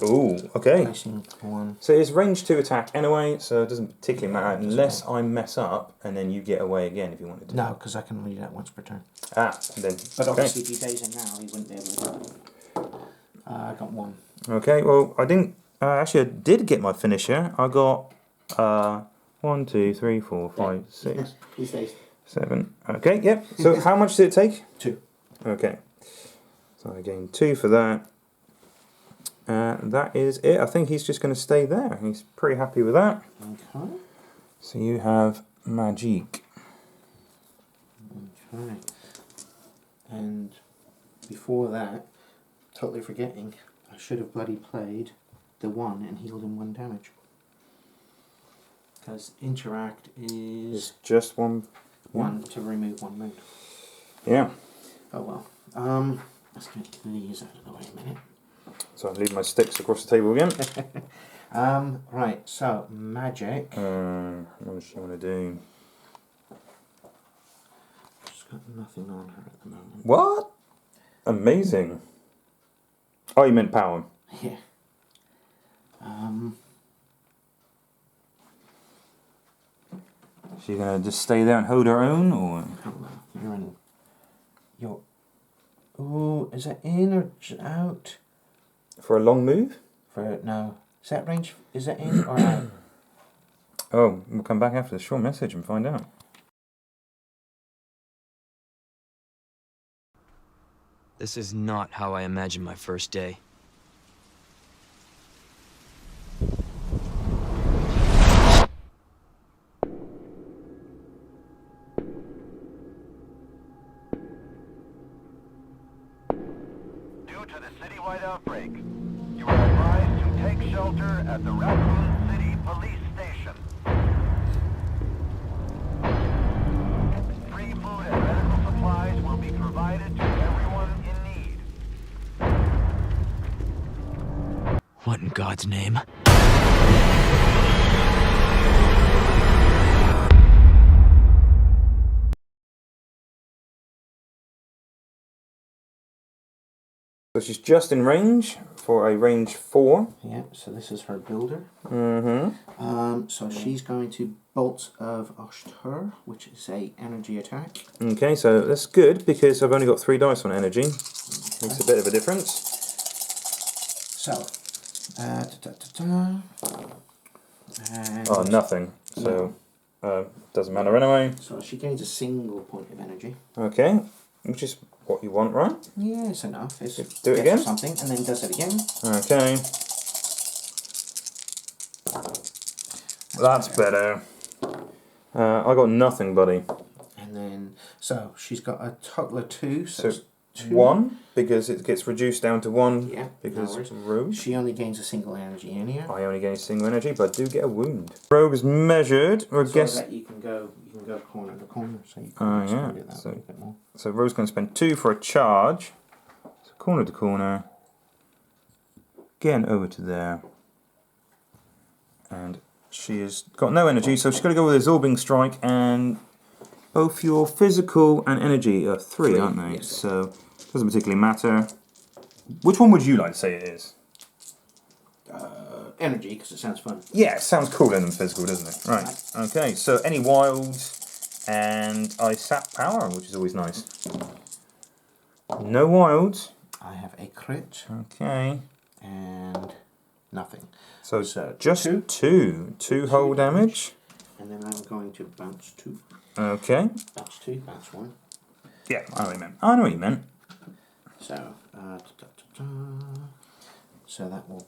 [SPEAKER 1] Ooh, okay.
[SPEAKER 2] Placing 1.
[SPEAKER 1] So it's range 2 attack anyway, so it doesn't particularly matter unless I mess up and then you get away again if you wanted to.
[SPEAKER 2] No, because I can only do that once per turn.
[SPEAKER 1] Then.
[SPEAKER 2] But obviously, if he days in now, he wouldn't be able to do it. I got 1.
[SPEAKER 1] Okay, well, I didn't. Actually, I did get my finisher. I got 1, 2, 3, 4, 5, 6,
[SPEAKER 2] He stays.
[SPEAKER 1] 7. Okay, yep. So how much did it take?
[SPEAKER 2] 2.
[SPEAKER 1] Okay. So I gained 2 for that. That is it. I think he's just going to stay there. He's pretty happy with that.
[SPEAKER 2] Okay.
[SPEAKER 1] So you have Magic.
[SPEAKER 2] Okay. And before that, totally forgetting, I should have bloody played the 1 and healed him 1 damage. Because interact is
[SPEAKER 1] It's just 1.
[SPEAKER 2] 1 to remove 1 wound.
[SPEAKER 1] Yeah.
[SPEAKER 2] Oh well. Let's get these out of the way a minute.
[SPEAKER 1] So I leave my sticks across the table again.
[SPEAKER 2] Right, so Magic.
[SPEAKER 1] What does she want to do?
[SPEAKER 2] She's got nothing on her at the moment.
[SPEAKER 1] What? Amazing. Oh, you meant power.
[SPEAKER 2] Yeah.
[SPEAKER 1] She's going to just stay there and hold her own, or?
[SPEAKER 2] Hold on. You're in. You're. Ooh, is that in or out?
[SPEAKER 1] For a long move?
[SPEAKER 2] For no. Is that range? Is that in or out?
[SPEAKER 1] Oh, we'll come back after the short message and find out.
[SPEAKER 3] This is not how I imagined my first day.
[SPEAKER 4] Due to the citywide outbreak, you are advised to take shelter at the Raccoon City Police Station. Free food and medical supplies will be provided to everyone in need.
[SPEAKER 3] What in God's name?
[SPEAKER 1] So she's just in range for a range 4.
[SPEAKER 2] Yeah, so this is her builder.
[SPEAKER 1] Mm-hmm.
[SPEAKER 2] So she's going to Bolts of Oshtur, which is a energy attack.
[SPEAKER 1] Okay, so that's good because I've only got 3 dice on energy. Makes a bit of a difference.
[SPEAKER 2] So,
[SPEAKER 1] Oh, nothing. So, doesn't matter anyway.
[SPEAKER 2] So she gains a single point of energy.
[SPEAKER 1] Okay, which is what you want, right?
[SPEAKER 2] Yeah, it's enough. It's
[SPEAKER 1] do it again.
[SPEAKER 2] Something, and then does it again.
[SPEAKER 1] Okay. That's better. I got nothing, buddy.
[SPEAKER 2] And then, so she's got a total of 2.
[SPEAKER 1] So
[SPEAKER 2] it's 2.
[SPEAKER 1] 1, because it gets reduced down to 1.
[SPEAKER 2] Yeah,
[SPEAKER 1] because
[SPEAKER 2] no worries.
[SPEAKER 1] Rogue.
[SPEAKER 2] She only gains a single energy in here.
[SPEAKER 1] I only gain a single energy, but I do get a wound. Rogue is measured. Or
[SPEAKER 2] So
[SPEAKER 1] guess.
[SPEAKER 2] that you can go corner to corner, so you
[SPEAKER 1] Oh,
[SPEAKER 2] can
[SPEAKER 1] yeah.
[SPEAKER 2] exploit it that way a bit more.
[SPEAKER 1] So Rogue's going to spend 2 for a charge. So corner to corner. Getting over to there. And she has got no energy, so she's got to go with a Absorbing Strike, and both your physical and energy are 3, aren't they?
[SPEAKER 2] Yes.
[SPEAKER 1] So doesn't particularly matter. Which one would you like to say it is?
[SPEAKER 2] Energy, because it sounds fun.
[SPEAKER 1] Yeah, it sounds cooler than physical, doesn't it? Right. Okay, so any wilds, and I sap power, which is always nice. No wilds.
[SPEAKER 2] I have a crit
[SPEAKER 1] Okay.
[SPEAKER 2] and nothing.
[SPEAKER 1] So
[SPEAKER 2] So
[SPEAKER 1] just 2 whole damage.
[SPEAKER 2] And then I'm going to bounce 2.
[SPEAKER 1] Okay.
[SPEAKER 2] Bounce 2, bounce 1.
[SPEAKER 1] Yeah, I know what you meant. I know what you meant.
[SPEAKER 2] So, so that will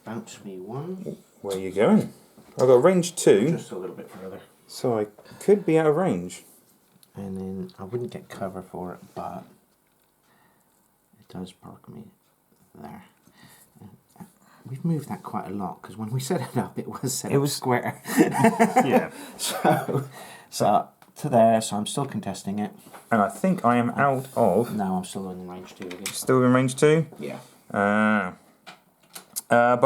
[SPEAKER 2] bounce me 1.
[SPEAKER 1] Where are you going? I've got range 2,
[SPEAKER 2] Just a little bit further.
[SPEAKER 1] so I could be out of range.
[SPEAKER 2] And then I wouldn't get cover for it, but it does perk me there. We've moved that quite a lot, because when we set it up, it was set up square.
[SPEAKER 1] Yeah.
[SPEAKER 2] So to there, so I'm still contesting it.
[SPEAKER 1] And I think I am out of...
[SPEAKER 2] No, I'm still in range 2 again.
[SPEAKER 1] Still in range 2?
[SPEAKER 2] Yeah.
[SPEAKER 1] But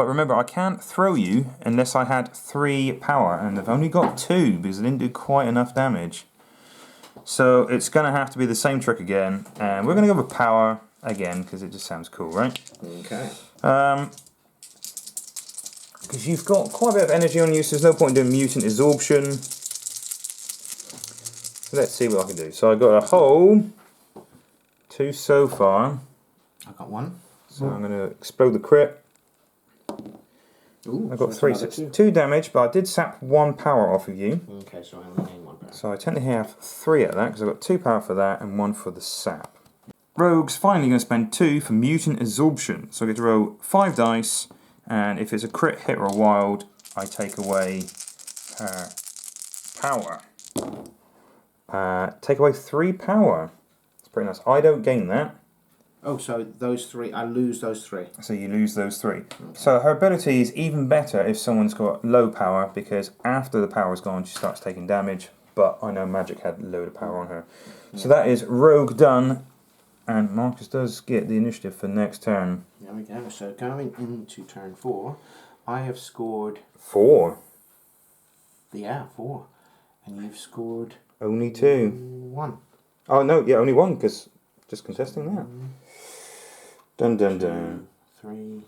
[SPEAKER 1] remember, I can't throw you unless I had 3 power, and I've only got 2 because I didn't do quite enough damage. So it's going to have to be the same trick again, and we're going to go with power again because it just sounds cool, right?
[SPEAKER 2] Okay.
[SPEAKER 1] Because you've got quite a bit of energy on you, so there's no point in doing mutant absorption. So let's see what I can do. So I got a whole 2 so far.
[SPEAKER 2] I got 1.
[SPEAKER 1] So I'm going to explode the crit.
[SPEAKER 2] Ooh,
[SPEAKER 1] I got
[SPEAKER 2] so
[SPEAKER 1] 3,
[SPEAKER 2] it's
[SPEAKER 1] so
[SPEAKER 2] another
[SPEAKER 1] it's 2 damage, but I did sap 1 power off of you.
[SPEAKER 2] Okay, so I only gain 1 power.
[SPEAKER 1] So I technically have 3 at that, because I've got 2 power for that and 1 for the sap. Rogue's finally going to spend 2 for mutant absorption. So I get to roll 5 dice, and if it's a crit hit or a wild, I take away her power. Take away 3 power. It's pretty nice. I don't gain that.
[SPEAKER 2] Oh, so those 3, I lose those 3.
[SPEAKER 1] So you lose those 3. So her ability is even better if someone's got low power, because after the power is gone, she starts taking damage. But I know Magic had a load of power on her. So that is Rogue done, and Marcus does get the initiative for next turn.
[SPEAKER 2] There we go. So going into turn 4, I have scored
[SPEAKER 1] 4.
[SPEAKER 2] 4, and you've scored
[SPEAKER 1] Only 2.
[SPEAKER 2] 1.
[SPEAKER 1] Oh no, yeah, only 1, because just contesting that. Dun dun dun.
[SPEAKER 2] 3.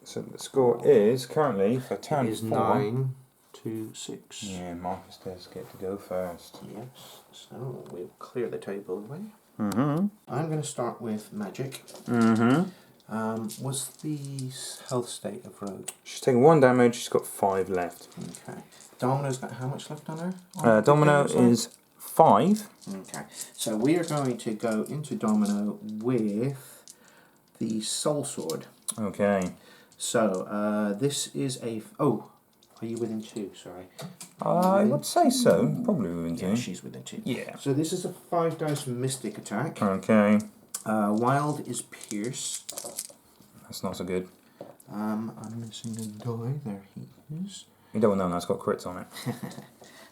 [SPEAKER 1] So the score is currently for turn 4.
[SPEAKER 2] 9 to 6.
[SPEAKER 1] Yeah, Marcus does get to go first.
[SPEAKER 2] Yes. So we'll clear the table away.
[SPEAKER 1] Mm-hmm.
[SPEAKER 2] I'm going to start with Magic.
[SPEAKER 1] Mm-hmm.
[SPEAKER 2] What's the health state of Rogue?
[SPEAKER 1] She's taken 1 damage, she's got 5 left.
[SPEAKER 2] Okay. Domino's got how much left on her?
[SPEAKER 1] Domino is 5.
[SPEAKER 2] Okay. So we are going to go into Domino with the Soul Sword.
[SPEAKER 1] Okay.
[SPEAKER 2] So this is a... Oh, are you within 2? Sorry.
[SPEAKER 1] I would say so. Probably within 2.
[SPEAKER 2] Yeah, she's within 2.
[SPEAKER 1] Yeah.
[SPEAKER 2] So this is a 5 dice Mystic attack.
[SPEAKER 1] Okay.
[SPEAKER 2] Wild is Pierce.
[SPEAKER 1] That's not so good.
[SPEAKER 2] I'm missing a die. There he is.
[SPEAKER 1] You don't know, that's got crits on it.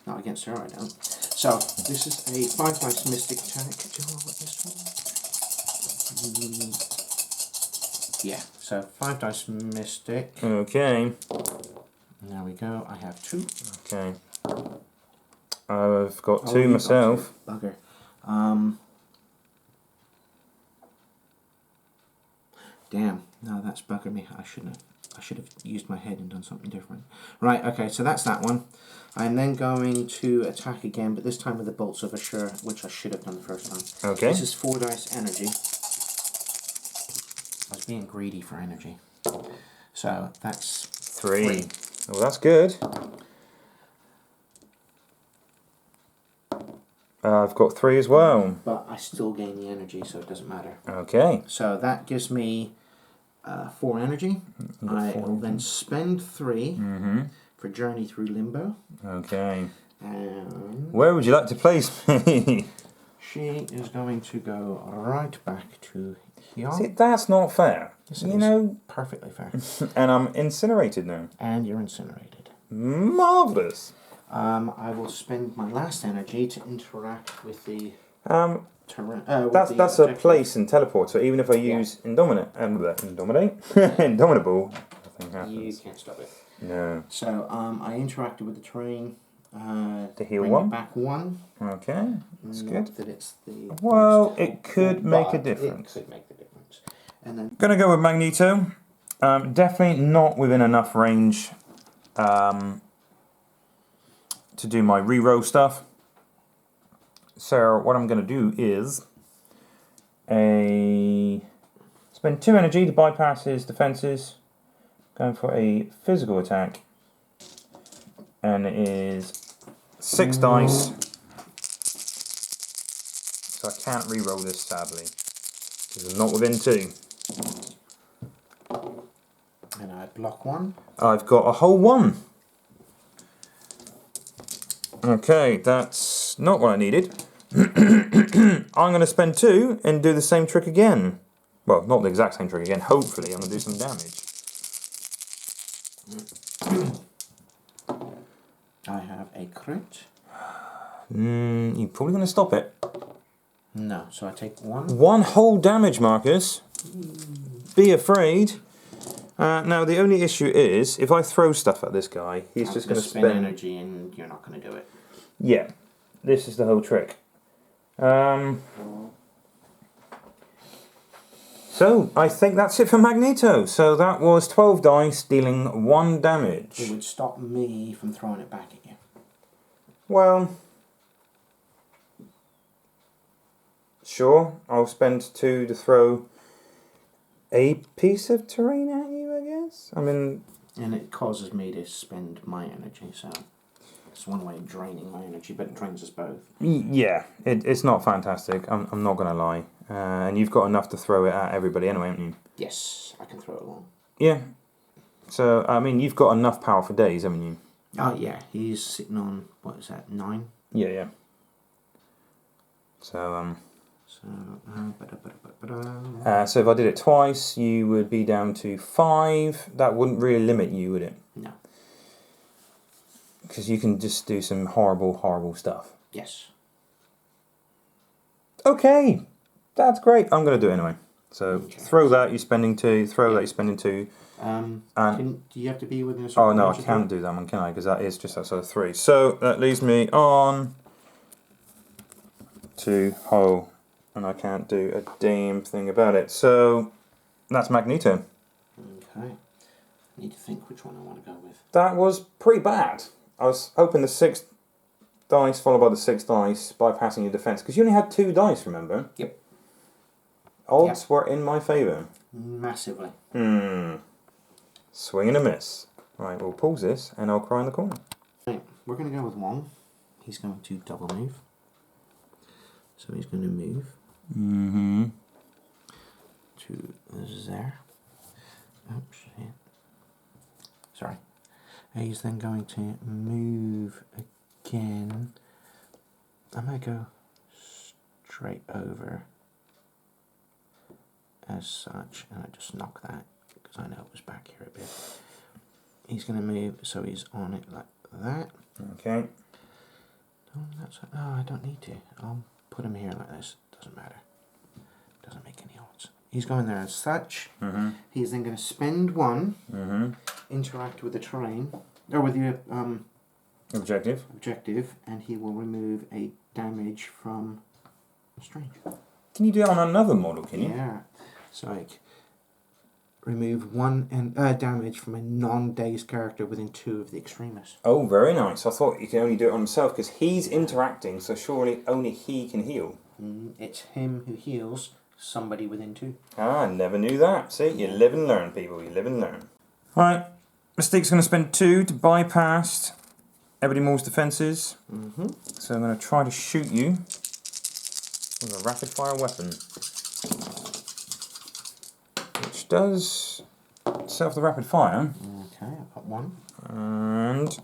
[SPEAKER 2] Not against her, I don't. So this is a 5 dice Mystic attack. Do you know what this one? Yeah. So 5 dice Mystic.
[SPEAKER 1] Okay.
[SPEAKER 2] There we go. I have 2.
[SPEAKER 1] Okay. I've got 2
[SPEAKER 2] you got
[SPEAKER 1] myself.
[SPEAKER 2] 2. Bugger. Damn. No, that's buggered me. I should have used my head and done something different. Right. Okay. So that's that one. I'm then going to attack again, but this time with the bolts of Assure, which I should have done the first time.
[SPEAKER 1] Okay.
[SPEAKER 2] This is 4 dice energy. I was being greedy for energy. So that's
[SPEAKER 1] 3. Oh, that's good. I've got 3 as well.
[SPEAKER 2] But I still gain the energy, so it doesn't matter.
[SPEAKER 1] Okay.
[SPEAKER 2] So that gives me 4 energy. I
[SPEAKER 1] 4
[SPEAKER 2] will then spend 3 for Journey Through Limbo.
[SPEAKER 1] Okay.
[SPEAKER 2] And
[SPEAKER 1] Where would you like to place me?
[SPEAKER 2] she is going to go right back to here.
[SPEAKER 1] See, that's not fair.
[SPEAKER 2] Yes, it
[SPEAKER 1] You
[SPEAKER 2] is.
[SPEAKER 1] know,
[SPEAKER 2] Perfectly fair.
[SPEAKER 1] and I'm incinerated now.
[SPEAKER 2] And you're incinerated.
[SPEAKER 1] Marvellous.
[SPEAKER 2] I will spend my last energy to interact with the terrain.
[SPEAKER 1] That's a place and teleport, so even if I use Indominate, Indomitable, nothing happens.
[SPEAKER 2] You can't stop it.
[SPEAKER 1] No.
[SPEAKER 2] So I interacted with the terrain.
[SPEAKER 1] To heal
[SPEAKER 2] bring
[SPEAKER 1] 1?
[SPEAKER 2] it back 1.
[SPEAKER 1] Okay, that's
[SPEAKER 2] Not
[SPEAKER 1] good.
[SPEAKER 2] that it's the
[SPEAKER 1] Well,
[SPEAKER 2] most
[SPEAKER 1] it could
[SPEAKER 2] helpful,
[SPEAKER 1] make a
[SPEAKER 2] but
[SPEAKER 1] difference.
[SPEAKER 2] It could make the difference. And then
[SPEAKER 1] Gonna go with Magneto. Definitely not within enough range to do my reroll stuff. So what I'm gonna do is spend 2 energy to bypass his defenses. Going for a physical attack. And it is 6 dice. So I can't re-roll this, sadly. Because I'm not within 2.
[SPEAKER 2] and I block 1.
[SPEAKER 1] I've got a whole 1. Okay, that's not what I needed. I'm going to spend 2 and do the same trick again. Well, not the exact same trick again. Hopefully I'm going to do some damage.
[SPEAKER 2] I have a crit.
[SPEAKER 1] You're probably going to stop it.
[SPEAKER 2] No, so I take 1.
[SPEAKER 1] 1 whole damage, Marcus. Be afraid. Now, the only issue is, if I throw stuff at this guy, he's just going to
[SPEAKER 2] spend
[SPEAKER 1] spend...
[SPEAKER 2] energy and you're not going to do it.
[SPEAKER 1] Yeah, this is the whole trick. So, I think that's it for Magneto. So that was 12 dice, dealing 1 damage.
[SPEAKER 2] It would stop me from throwing it back at you.
[SPEAKER 1] Well... Sure, I'll spend 2 to throw a piece of terrain at you, I guess. I mean...
[SPEAKER 2] And it causes me to spend my energy, so... It's one way of draining my energy, but it drains us both.
[SPEAKER 1] Yeah, it's not fantastic, I'm not going to lie. And you've got enough to throw it at everybody anyway, haven't you?
[SPEAKER 2] Yes, I can throw it along.
[SPEAKER 1] Yeah. So, I mean, you've got enough power for days, haven't you?
[SPEAKER 2] Oh, yeah, he's sitting on, what is that, 9?
[SPEAKER 1] Yeah, yeah. So, so if I did it twice, you would be down to 5. That wouldn't really limit you, would it?
[SPEAKER 2] No.
[SPEAKER 1] Because you can just do some horrible, horrible stuff.
[SPEAKER 2] Yes.
[SPEAKER 1] Okay, that's great. I'm going to do it anyway. So throw that, you're spending 2. Throw that, you're spending 2.
[SPEAKER 2] Do you have to be within a certain
[SPEAKER 1] Oh no, I
[SPEAKER 2] range of
[SPEAKER 1] can't do that one, can I? Because that is just outside of 3. So that leaves me on 2 whole. And I can't do a damn thing about it. So that's Magneto.
[SPEAKER 2] Okay. I need to think which one I want to go with.
[SPEAKER 1] That was pretty bad. I was hoping the 6 dice followed by the 6 dice bypassing your defense. Because you only had 2 dice, remember?
[SPEAKER 2] Yep.
[SPEAKER 1] Odds were in my favour.
[SPEAKER 2] Massively.
[SPEAKER 1] Swing and a miss. Right, we'll pause this and I'll cry in the corner.
[SPEAKER 2] Right, we're going to go with Wong. He's going to double move. So he's going to move to there. Oops, shit. Sorry. He's then going to move again. I'm going to go straight over as such, and I just knock that because I know it was back here a bit. He's going to move, so he's on it like that.
[SPEAKER 1] Okay.
[SPEAKER 2] Oh, I don't need to. I'll put him here like this. Doesn't matter. Doesn't make any odds. He's going there as such. He's then going to spend 1, interact with the terrain, or with the
[SPEAKER 1] Objective.
[SPEAKER 2] and he will remove a damage from Strange.
[SPEAKER 1] Can you do it on another model, can you?
[SPEAKER 2] Yeah. So like remove 1 damage from a non-dazed character within 2 of the extremists.
[SPEAKER 1] Oh, very nice. I thought you can only do it on himself because he's interacting, so surely only he can heal.
[SPEAKER 2] It's him who heals, somebody within 2.
[SPEAKER 1] Ah, I never knew that. See, you live and learn, people. You live and learn. Right, Mystique's going to spend 2 to bypass Ebony Maw's defences. So I'm going to try to shoot you with a rapid fire weapon, which does set off the rapid fire.
[SPEAKER 2] Okay, I've got 1.
[SPEAKER 1] And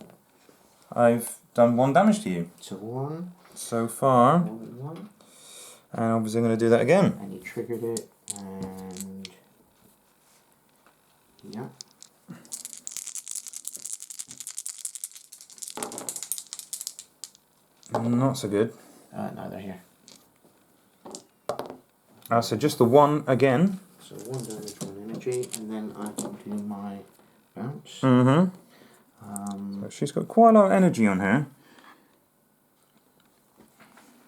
[SPEAKER 1] I've done 1 damage to you.
[SPEAKER 2] So 1.
[SPEAKER 1] So far.
[SPEAKER 2] 1.
[SPEAKER 1] And obviously I'm going to do that again.
[SPEAKER 2] And you triggered it, and yeah.
[SPEAKER 1] Not so good.
[SPEAKER 2] No, they're here.
[SPEAKER 1] So just the 1 again.
[SPEAKER 2] So 1 damage, 1 energy, and then I can do my bounce.
[SPEAKER 1] So she's got quite a lot of energy on her.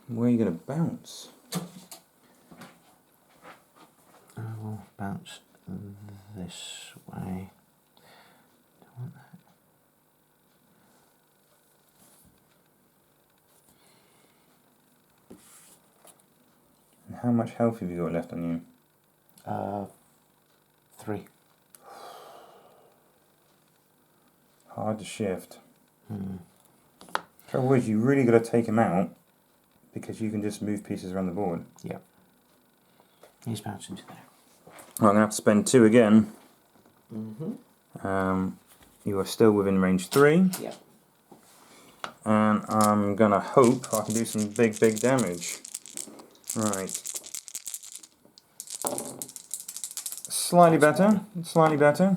[SPEAKER 1] Where are you going to bounce?
[SPEAKER 2] I will bounce this way. Don't want that.
[SPEAKER 1] And how much health have you got left on you?
[SPEAKER 2] 3.
[SPEAKER 1] Hard to shift. Trouble is, you really got to take him out because you can just move pieces around the board.
[SPEAKER 2] Yeah. He's bouncing to there.
[SPEAKER 1] I'm going to have to spend 2 again. You are still within range 3.
[SPEAKER 2] Yeah.
[SPEAKER 1] And I'm going to hope I can do some big damage. Right. Slightly better. Slightly better.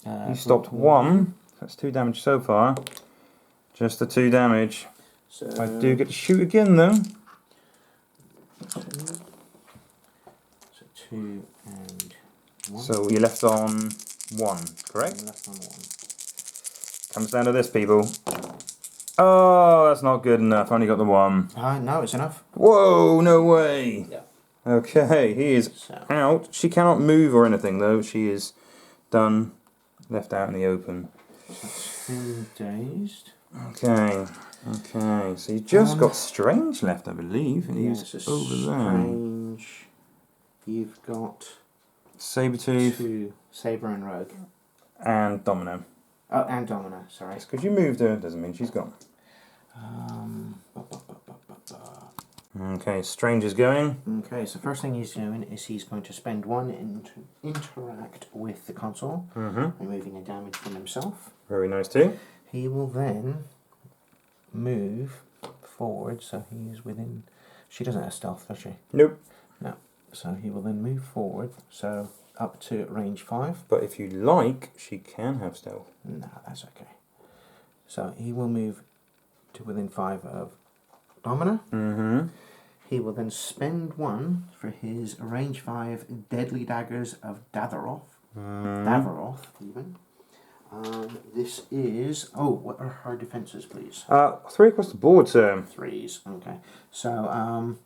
[SPEAKER 1] You stopped 1. That's 2 damage so far. Just the 2 damage.
[SPEAKER 2] So
[SPEAKER 1] I do get to shoot again though.
[SPEAKER 2] So 2 and 1.
[SPEAKER 1] So you're left on 1, correct?
[SPEAKER 2] I'm left on 1.
[SPEAKER 1] Comes down to this, people. Oh, that's not good enough. I only got the 1.
[SPEAKER 2] No, it's enough.
[SPEAKER 1] Whoa, no way.
[SPEAKER 2] Yeah.
[SPEAKER 1] Okay, he is
[SPEAKER 2] So.
[SPEAKER 1] out. She cannot move or anything though. She is done, left out in the open.
[SPEAKER 2] That's 2 dazed.
[SPEAKER 1] Okay, okay. So you just got Strange left, I believe. And he's
[SPEAKER 2] Yes,
[SPEAKER 1] over there.
[SPEAKER 2] Strange. You've got
[SPEAKER 1] Sabretooth
[SPEAKER 2] 2 Saber and Rogue.
[SPEAKER 1] and Domino.
[SPEAKER 2] Oh, and Domino, sorry.
[SPEAKER 1] Because you moved her doesn't mean she's gone. Okay, Strange is going.
[SPEAKER 2] Okay, so first thing he's doing is he's going to spend 1 to interact with the console, removing a damage from himself.
[SPEAKER 1] Very nice too.
[SPEAKER 2] He will then move forward, so he is within... She doesn't have stealth, does she?
[SPEAKER 1] Nope.
[SPEAKER 2] No. So he will then move forward, so up to range 5.
[SPEAKER 1] But if you like, she can have stealth.
[SPEAKER 2] No, that's okay. So he will move to within 5 of Domino. He will then spend 1 for his range 5 Deadly Daggers of Datheroth. Datheroth, even. This is... Oh, what are her defences, please?
[SPEAKER 1] 3 across the board, sir.
[SPEAKER 2] 3s, okay. So,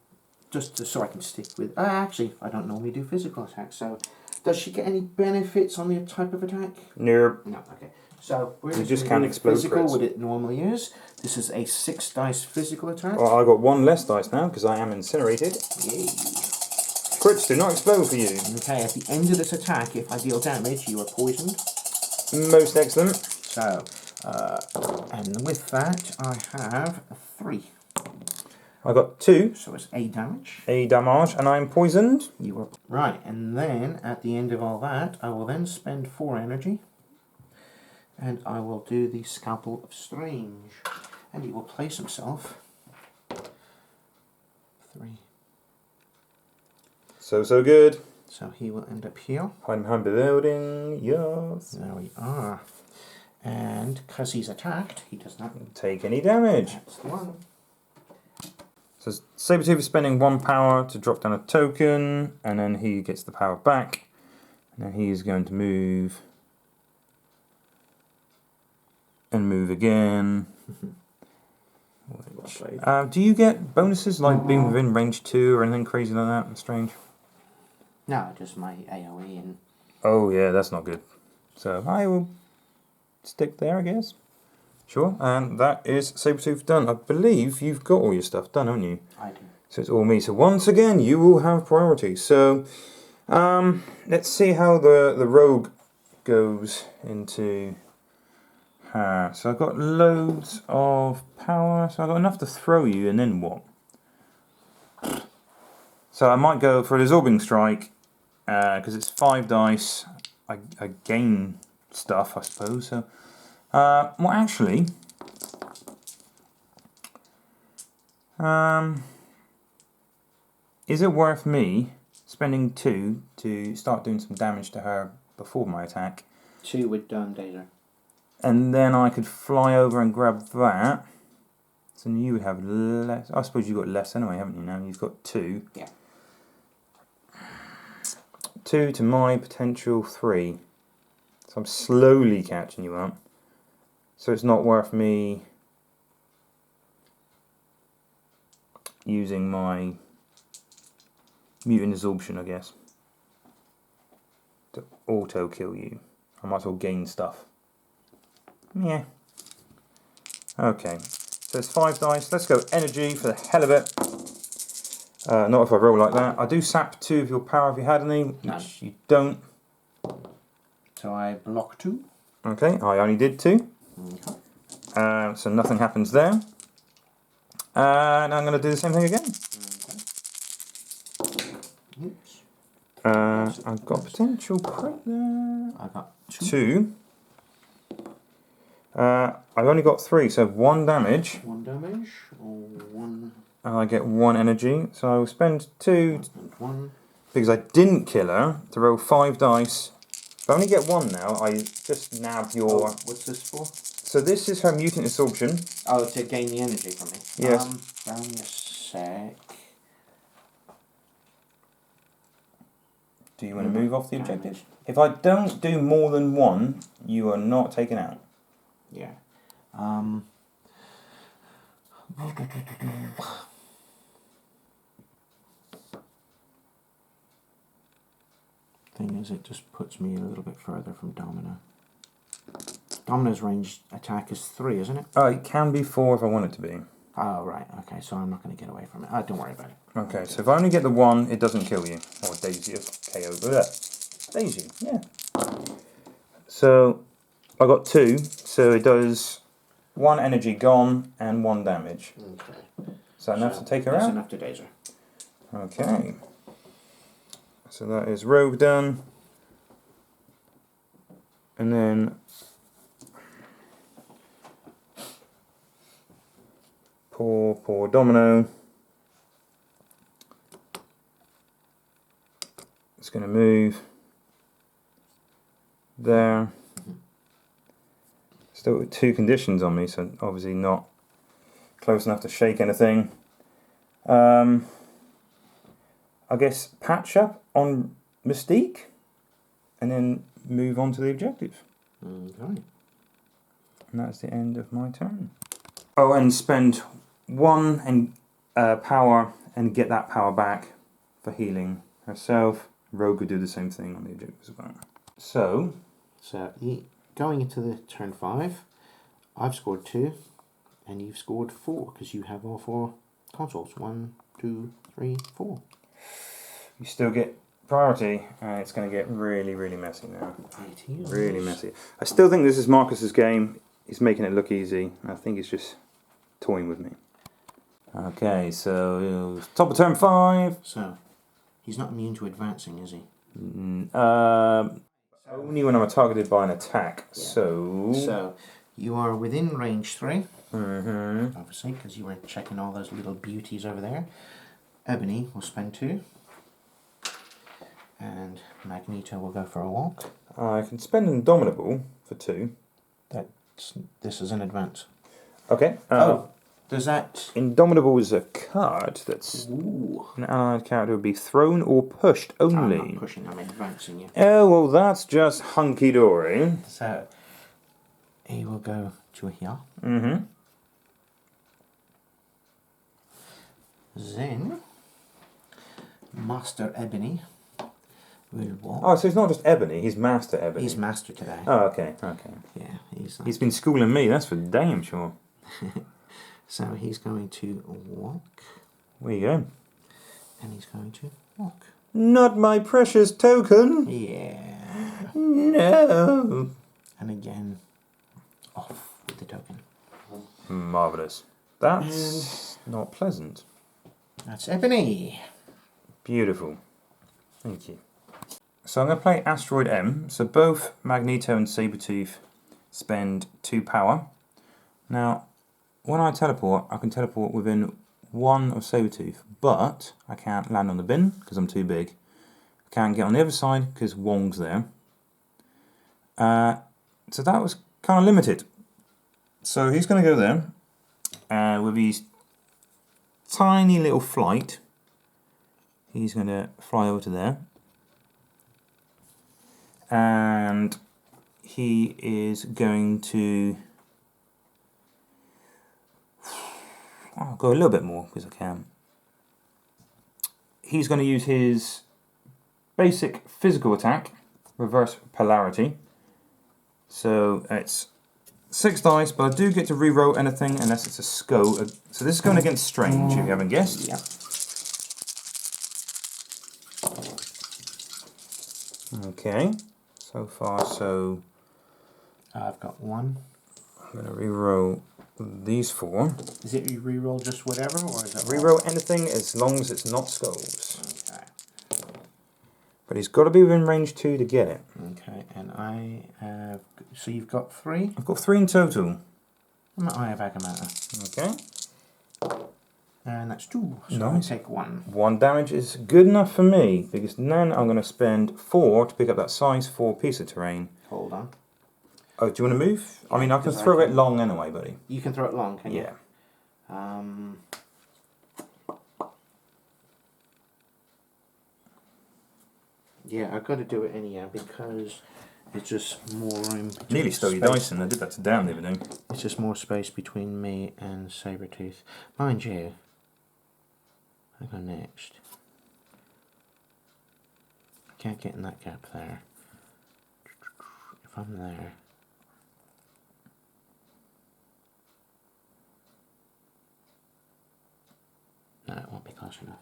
[SPEAKER 2] just so I can stick with... actually, I don't normally do physical attacks, so... Does she get any benefits on the type of attack?
[SPEAKER 1] Nope.
[SPEAKER 2] No, okay. So, we're
[SPEAKER 1] just can't explode
[SPEAKER 2] physical,
[SPEAKER 1] crits.
[SPEAKER 2] what it normally is. This is a 6 dice physical attack.
[SPEAKER 1] Well, I got 1 less dice now because I am incinerated.
[SPEAKER 2] Yay.
[SPEAKER 1] Crits do not explode for you.
[SPEAKER 2] Okay, at the end of this attack, if I deal damage, you are poisoned.
[SPEAKER 1] Most excellent.
[SPEAKER 2] So, and with that, I have 3.
[SPEAKER 1] I got 2.
[SPEAKER 2] So it's 8 damage.
[SPEAKER 1] A damage, and I'm poisoned.
[SPEAKER 2] You are right, and then at the end of all that, I will then spend 4 energy, and I will do the Scalpel of Strange, and he will place himself 3.
[SPEAKER 1] So good.
[SPEAKER 2] So he will end up here.
[SPEAKER 1] Hide behind the building. Yes.
[SPEAKER 2] There we are. And because he's attacked, he does not
[SPEAKER 1] Take any damage.
[SPEAKER 2] That's the one.
[SPEAKER 1] So Sabretooth is spending 1 power to drop down a token, and then he gets the power back. And then he's going to move. And move again. Do you get bonuses like being within range 2 or anything crazy like that? That's strange.
[SPEAKER 2] No, just my AoE and...
[SPEAKER 1] Oh yeah, that's not good. So I will stick there, I guess. Sure, and that is Sabretooth done. I believe you've got all your stuff done, haven't you?
[SPEAKER 2] I do.
[SPEAKER 1] So it's all me. So once again, you will have priority. So let's see how the rogue goes into her. So I've got loads of power. So I've got enough to throw you, and then what? So I might go for a absorbing strike because it's 5 dice. I gain stuff, I suppose. So well, actually. Is it worth me spending 2 to start doing some damage to her before my attack?
[SPEAKER 2] 2 with Dazer.
[SPEAKER 1] And then I could fly over and grab that. So you would have less. I suppose you've got less anyway, haven't you now? You've got 2.
[SPEAKER 2] Yeah.
[SPEAKER 1] 2 to my potential 3. So I'm slowly catching you up. So it's not worth me using my mutant absorption, I guess, to auto kill you. I might as well gain stuff. Yeah. Okay. So it's 5 dice. Let's go energy for the hell of it. Not if I roll like that. I do sap 2 of your power if you had any, which you don't.
[SPEAKER 2] So I block 2.
[SPEAKER 1] Okay, I only did 2.
[SPEAKER 2] Okay.
[SPEAKER 1] So nothing happens there. And I'm going to do the same thing again.
[SPEAKER 2] Oops.
[SPEAKER 1] I've got potential crit there.
[SPEAKER 2] I got
[SPEAKER 1] 2. I've only got 3, so 1 damage.
[SPEAKER 2] 1 damage or 1.
[SPEAKER 1] And I get 1 energy, so I will spend 2
[SPEAKER 2] 1.
[SPEAKER 1] because I didn't kill her to roll 5 dice. If I only get 1 now, I just nab your.
[SPEAKER 2] Oh, what's this for?
[SPEAKER 1] So this is her mutant absorption.
[SPEAKER 2] Oh, to gain the energy from me.
[SPEAKER 1] Yes.
[SPEAKER 2] Bear me a sec.
[SPEAKER 1] Do you want to move off the objective? If I don't do more than 1, you are not taken out.
[SPEAKER 2] Yeah. Thing is, it just puts me a little bit further from Domino. Domino's ranged attack is 3, isn't it?
[SPEAKER 1] It can be 4 if I want it to be.
[SPEAKER 2] Oh, right. Okay, so I'm not going to get away from it. Don't worry about it.
[SPEAKER 1] Okay, so if I only get the 1, it doesn't kill you. Or Daisy is KO. Daisy, yeah. So I got 2, so it does 1 energy gone and 1 damage.
[SPEAKER 2] Okay.
[SPEAKER 1] Is that enough to take her
[SPEAKER 2] that's
[SPEAKER 1] out?
[SPEAKER 2] enough to Dazer.
[SPEAKER 1] Okay. So that is Rogue done. And then poor Domino. It's going to move there. Still with 2 conditions on me, so obviously not close enough to shake anything. I guess patch up on Mystique and then move on to the objective.
[SPEAKER 2] Okay.
[SPEAKER 1] And that's the end of my turn. Oh, and spend 1 and power and get that power back for healing herself. Rogue would do the same thing on the objective as well. So
[SPEAKER 2] Going into the turn 5, I've scored 2, and you've scored 4 because you have all 4 consoles. 1, 2, 3, 4.
[SPEAKER 1] you still get priority, and it's going to get really, really messy now.
[SPEAKER 2] It is.
[SPEAKER 1] Really messy. I still think this is Marcus's game. He's making it look easy. I think he's just toying with me. Okay, so top of turn 5.
[SPEAKER 2] So, he's not immune to advancing, is he?
[SPEAKER 1] Only when I'm targeted by an attack.
[SPEAKER 2] Yeah.
[SPEAKER 1] So
[SPEAKER 2] you are within range 3,
[SPEAKER 1] mm-hmm.
[SPEAKER 2] obviously, because you were checking all those little beauties over there. Ebony will spend 2. And Magneto will go for a walk.
[SPEAKER 1] I can spend Indomitable for 2.
[SPEAKER 2] This is an advance.
[SPEAKER 1] Okay.
[SPEAKER 2] Does that...
[SPEAKER 1] Indomitable is a card that's
[SPEAKER 2] Ooh.
[SPEAKER 1] an allied character would be thrown or pushed only.
[SPEAKER 2] I'm not pushing, I'm advancing you.
[SPEAKER 1] Oh, well, that's just hunky-dory.
[SPEAKER 2] So, he will go to here.
[SPEAKER 1] Mm-hmm.
[SPEAKER 2] Then, Master Ebony will walk.
[SPEAKER 1] Oh, so he's not just Ebony, he's Master Ebony.
[SPEAKER 2] He's Master today.
[SPEAKER 1] Oh, okay.
[SPEAKER 2] Yeah,
[SPEAKER 1] He's been schooling me, that's for damn sure.
[SPEAKER 2] So he's going to walk.
[SPEAKER 1] Where you go?
[SPEAKER 2] And he's going to walk.
[SPEAKER 1] Not my precious token!
[SPEAKER 2] Yeah.
[SPEAKER 1] No!
[SPEAKER 2] And again, off with the token.
[SPEAKER 1] Marvellous. That's not pleasant.
[SPEAKER 2] That's Ebony.
[SPEAKER 1] Beautiful. Thank you. So I'm going to play Asteroid M. So both Magneto and Sabretooth spend 2 power. Now, when I teleport, I can teleport within 1 of Sabretooth, but I can't land on the bin because I'm too big. I can't get on the other side because Wong's there. So that was kind of limited. So he's going to go there with his tiny little flight. He's going to fly over to there. And he is going to... I'll go a little bit more because I can. He's going to use his basic physical attack, reverse polarity. So it's 6 dice, but I do get to re-roll anything unless it's a skull. So this is going against Strange, if you haven't guessed.
[SPEAKER 2] Yeah.
[SPEAKER 1] Okay, so far so...
[SPEAKER 2] I've got 1.
[SPEAKER 1] I'm going to re-roll these 4.
[SPEAKER 2] Is it you re-roll just whatever, or is it
[SPEAKER 1] Re-roll anything as long as it's not skulls.
[SPEAKER 2] Okay.
[SPEAKER 1] But he's got to be within range 2 to get it.
[SPEAKER 2] Okay, and I have... So you've got 3?
[SPEAKER 1] I've got 3 in total.
[SPEAKER 2] And I have Agamotto.
[SPEAKER 1] Okay.
[SPEAKER 2] And that's 2. So
[SPEAKER 1] Nice.
[SPEAKER 2] I take 1.
[SPEAKER 1] 1 damage is good enough for me, because then I'm going to spend 4 to pick up that size 4 piece of terrain.
[SPEAKER 2] Hold on.
[SPEAKER 1] Oh, do you want to move? I mean, I can
[SPEAKER 2] Because I
[SPEAKER 1] throw it
[SPEAKER 2] can-
[SPEAKER 1] long anyway, buddy.
[SPEAKER 2] You can throw it long, can you?
[SPEAKER 1] Yeah.
[SPEAKER 2] Yeah, I've got to do it anyhow because it's just more room.
[SPEAKER 1] Nearly stole your dice and I did that to Dan the other day.
[SPEAKER 2] It's just more space between me and Sabretooth. Mind you, I go next. I can't get in that gap there. If I'm there. No, it won't be close enough.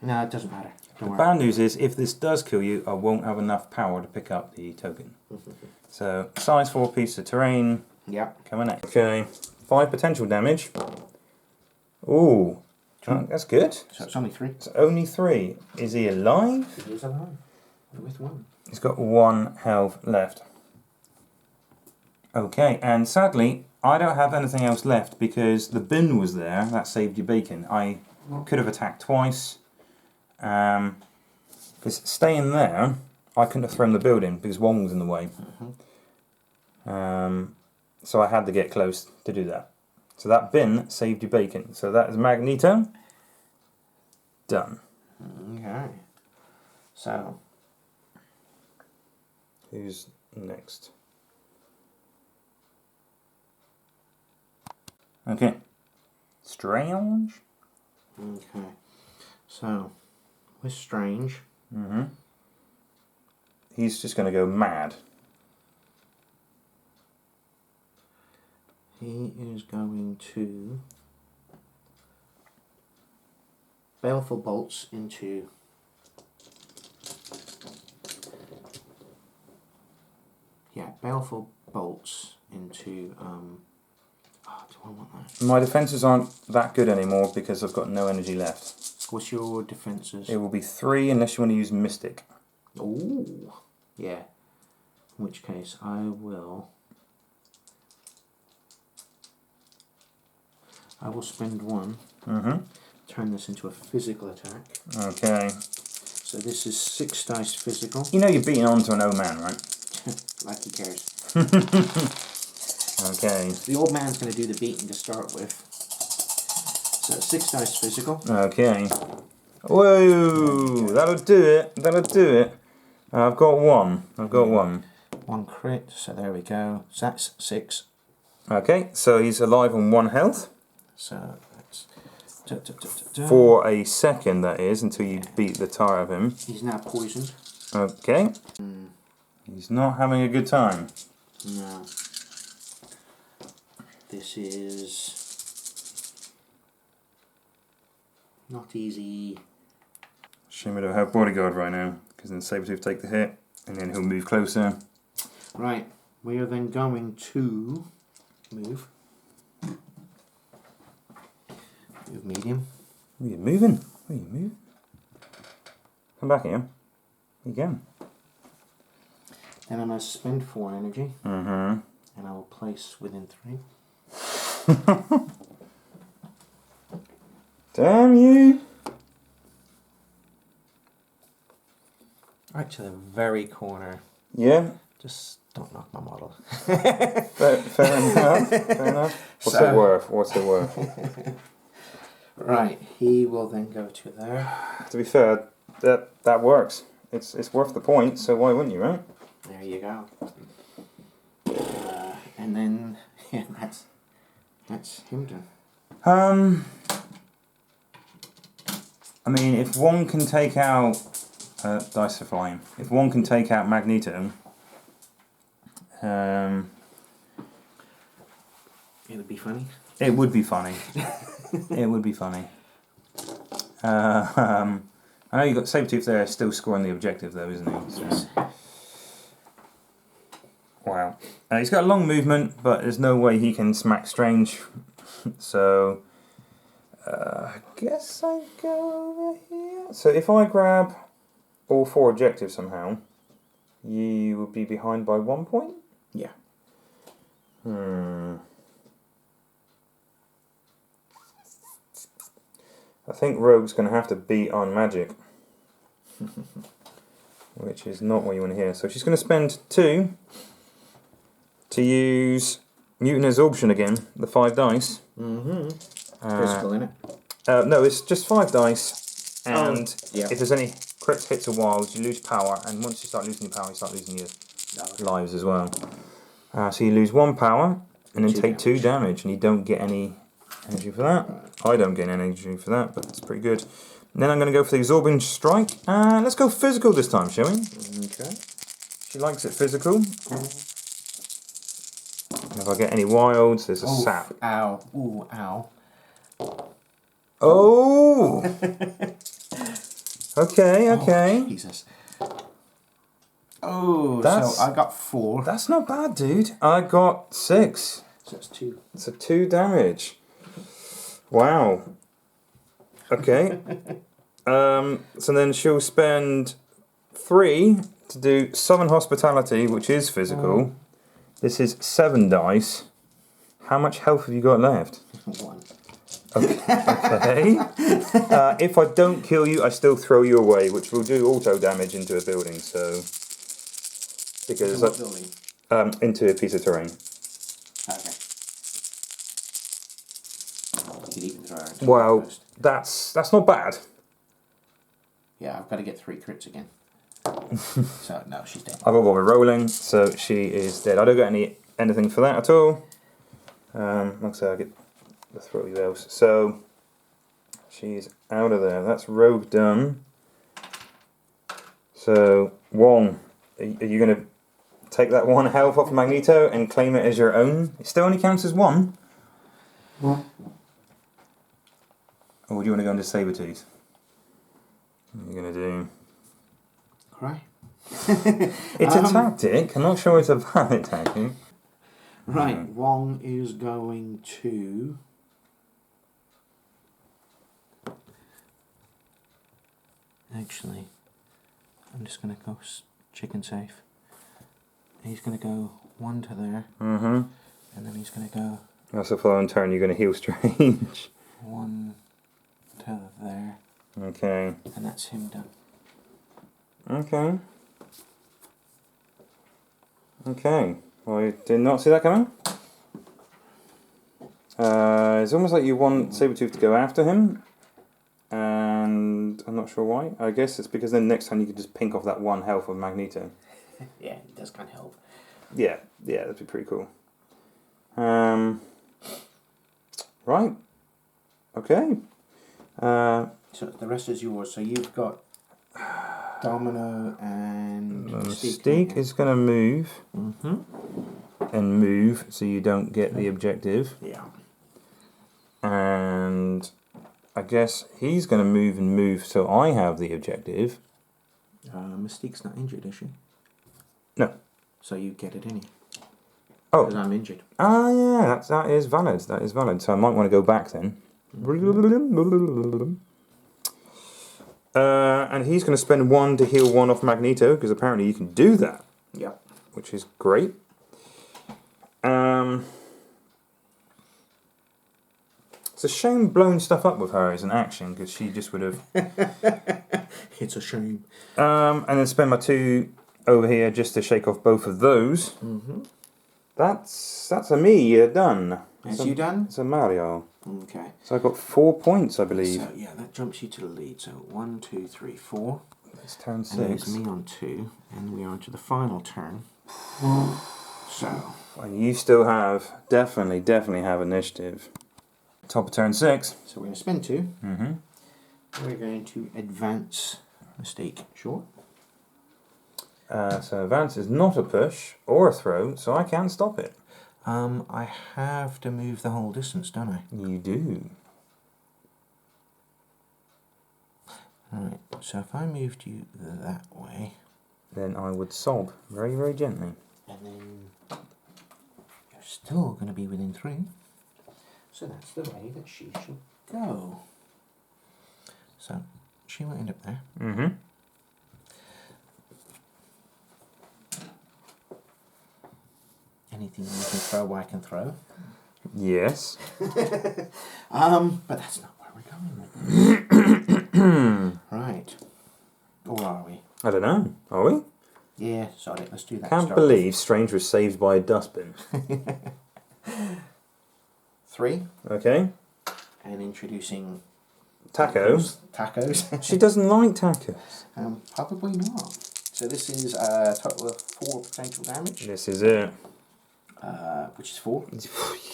[SPEAKER 2] No, it doesn't matter. Don't
[SPEAKER 1] The
[SPEAKER 2] worry.
[SPEAKER 1] bad news is, if this does kill you, I won't have enough power to pick up the token. So, size 4 piece of terrain,
[SPEAKER 2] Yeah.
[SPEAKER 1] coming next. Okay, 5 potential damage. Ooh, that's good.
[SPEAKER 2] So it's only 3.
[SPEAKER 1] It's only 3. Is he alive?
[SPEAKER 2] He is alive. With 1.
[SPEAKER 1] He's got 1 health left. Okay, and sadly, I don't have anything else left because the bin was there. That saved your bacon. I could have attacked twice. Because staying there, I couldn't have thrown the building because Wong was in the way. So I had to get close to do that. So that bin saved your bacon. So that is Magneto. Done.
[SPEAKER 2] Okay. So,
[SPEAKER 1] Who's next? Okay. Strange.
[SPEAKER 2] okay. So, with Strange,
[SPEAKER 1] He's just going to go mad.
[SPEAKER 2] he is going to Baleful Bolts into Baleful Bolts into do I want that?
[SPEAKER 1] My defences aren't that good anymore because I've got no energy left.
[SPEAKER 2] What's your defences?
[SPEAKER 1] It will be 3 unless you want to use Mystic.
[SPEAKER 2] Ooh. Yeah. In which case I will spend 1. Turn this into a physical attack.
[SPEAKER 1] Okay.
[SPEAKER 2] So this is 6 dice physical.
[SPEAKER 1] You know you're beating onto an old man, right?
[SPEAKER 2] Like he cares.
[SPEAKER 1] Okay.
[SPEAKER 2] The old man's going to do the beating to start with. So 6 dice physical.
[SPEAKER 1] Okay. Whoa! That'll do it. That'll do it. I've got 1. I've got 1.
[SPEAKER 2] 1 crit. So there we go. So that's 6.
[SPEAKER 1] Okay, so he's alive on 1 health.
[SPEAKER 2] So that's...
[SPEAKER 1] For a second, that is, until you beat the tar of him.
[SPEAKER 2] He's now poisoned.
[SPEAKER 1] Okay. He's not having a good time.
[SPEAKER 2] No. This is Not easy.
[SPEAKER 1] Shame we don't have bodyguard right now, because then Sabretooth take the hit, and then he'll move closer.
[SPEAKER 2] Right, we are then going to move. Move medium.
[SPEAKER 1] Where are you moving? Where are you moving? Come back here. Here you go.
[SPEAKER 2] Then I'm going to spend 4 energy.
[SPEAKER 1] Mm-hmm.
[SPEAKER 2] And I will place within 3.
[SPEAKER 1] Damn you!
[SPEAKER 2] Right to the very corner.
[SPEAKER 1] Yeah.
[SPEAKER 2] Just don't knock my model.
[SPEAKER 1] Fair enough. Fair enough. What's it worth? What's it worth?
[SPEAKER 2] Right, he will then go to there.
[SPEAKER 1] To be fair, that works. It's worth the point, so why wouldn't you, right?
[SPEAKER 2] There you go. And then, yeah, that's him done.
[SPEAKER 1] I mean, if Wong can take out dice are flying. If Wong can take out Magneto,
[SPEAKER 2] It would be funny.
[SPEAKER 1] it would be funny. It would be funny. I know you got Sabretooth there, still scoring the objective though, isn't he? So.
[SPEAKER 2] Yes.
[SPEAKER 1] Wow. He's got a long movement, but there's no way he can smack Strange. So, I guess I go over here. So if I grab all 4 objectives somehow, you would be behind by 1 point?
[SPEAKER 2] Yeah.
[SPEAKER 1] I think Rogue's going to have to beat on magic. Which is not what you want to hear. So she's going to spend 2 to use Mutant Absorption again, the 5 dice.
[SPEAKER 2] Mm-hmm. Physical, innit?
[SPEAKER 1] No, it's just 5 dice, and
[SPEAKER 2] yeah.
[SPEAKER 1] if there's any crits, hits, or wilds, you lose power, and once you start losing your power, you start losing your lives as well. So you lose 1 power, and then take 2 damage, and you don't get any energy for that. I don't get any energy for that, but it's pretty good. And then I'm going to go for the Absorbing Strike, and let's go physical this time, shall we?
[SPEAKER 2] Okay.
[SPEAKER 1] She likes it physical. And if I get any wilds, there's a sap.
[SPEAKER 2] Ow. Ooh, ow.
[SPEAKER 1] Oh! Okay.
[SPEAKER 2] Oh, Jesus. Oh, so I got 4.
[SPEAKER 1] That's not bad, dude. I got 6.
[SPEAKER 2] So that's 2.
[SPEAKER 1] So 2 damage. Wow. Okay. So then she'll spend 3 to do Summon Hospitality, which is physical. This is 7 dice. How much health have you got left?
[SPEAKER 2] 1.
[SPEAKER 1] Okay. If I don't kill you, I still throw you away, which will do auto damage into a building. So because
[SPEAKER 2] What building?
[SPEAKER 1] into a piece of terrain.
[SPEAKER 2] Okay. You could even throw her into
[SPEAKER 1] Well,
[SPEAKER 2] the post.
[SPEAKER 1] that's not bad.
[SPEAKER 2] Yeah, I've got to get 3 crits again. So no, she's dead.
[SPEAKER 1] I've got what we're rolling, so she is dead. I don't get anything for that at all. Like I say, I get the throw else. So she's out of there. That's Rogue done. So Wong, are you going to take that 1 health off Magneto and claim it as your own? It still only counts as 1. Or do you want to go into Sabretooth? What are you going to do?
[SPEAKER 2] Cry.
[SPEAKER 1] It's a tactic. I'm not sure it's a valid tactic.
[SPEAKER 2] Right, Wong is going to... Actually, I'm just going to go chicken safe. He's going to go 1 to there.
[SPEAKER 1] Mm-hmm.
[SPEAKER 2] And then he's going to go...
[SPEAKER 1] That's the following turn you're going to heal Strange.
[SPEAKER 2] 1 to there.
[SPEAKER 1] Okay.
[SPEAKER 2] And that's him done.
[SPEAKER 1] Okay. Okay. Well, I did not see that coming. It's almost like you want Sabretooth to go after him. And I'm not sure why. I guess it's because then next time you can just pink off that 1 health of Magneto.
[SPEAKER 2] Yeah, it does kind of help.
[SPEAKER 1] Yeah, that'd be pretty cool. Right. Okay.
[SPEAKER 2] So the rest is yours. So you've got Domino and
[SPEAKER 1] Mystique is going to move.
[SPEAKER 2] Mm-hmm.
[SPEAKER 1] And move so you don't get the objective.
[SPEAKER 2] Yeah.
[SPEAKER 1] And I guess he's going to move so I have the objective.
[SPEAKER 2] Mystique's not injured, is she?
[SPEAKER 1] No.
[SPEAKER 2] So you get it in.
[SPEAKER 1] Oh.
[SPEAKER 2] Because I'm injured.
[SPEAKER 1] Ah, yeah, that is valid. That is valid. So I might want to go back then. And he's going to spend 1 to heal 1 off Magneto, because apparently you can do that.
[SPEAKER 2] Yep.
[SPEAKER 1] Which is great. It's a shame blowing stuff up with her is an action, because she just would have...
[SPEAKER 2] It's a shame.
[SPEAKER 1] And then spend my 2 over here just to shake off both of those.
[SPEAKER 2] Mm-hmm.
[SPEAKER 1] That's a me, done.
[SPEAKER 2] Is you done?
[SPEAKER 1] It's a Mario.
[SPEAKER 2] Okay.
[SPEAKER 1] So I got 4 points, I believe.
[SPEAKER 2] So yeah, that jumps you to the lead. So 1, 2, 3, 4.
[SPEAKER 1] It's turn
[SPEAKER 2] And
[SPEAKER 1] 6.
[SPEAKER 2] there's me on 2, and we are on to the final turn. So.
[SPEAKER 1] And you still have, definitely have initiative. Top of turn 6.
[SPEAKER 2] So we're going to spend 2.
[SPEAKER 1] Mm-hmm.
[SPEAKER 2] We're going to advance Mystique short.
[SPEAKER 1] So advance is not a push or a throw, so I can't stop it.
[SPEAKER 2] I have to move the whole distance, don't I?
[SPEAKER 1] You do.
[SPEAKER 2] Alright, so if I moved you that way...
[SPEAKER 1] Then I would sob very, very gently.
[SPEAKER 2] And then you're still going to be within 3. So that's the way that she should go. So she will end up there.
[SPEAKER 1] Mm-hmm.
[SPEAKER 2] Anything you can throw, I can throw.
[SPEAKER 1] Yes.
[SPEAKER 2] But that's not where we're going. Right. Or are we?
[SPEAKER 1] I don't know. Are we?
[SPEAKER 2] Yeah, sorry, let's do that.
[SPEAKER 1] Can't
[SPEAKER 2] Start
[SPEAKER 1] believe Strange was saved by a dustbin.
[SPEAKER 2] with 3.
[SPEAKER 1] Okay.
[SPEAKER 2] And introducing...
[SPEAKER 1] Tacos.
[SPEAKER 2] Tacos.
[SPEAKER 1] She doesn't like tacos.
[SPEAKER 2] Probably not. So this is a total of 4 potential damage.
[SPEAKER 1] This is it.
[SPEAKER 2] Which is 4.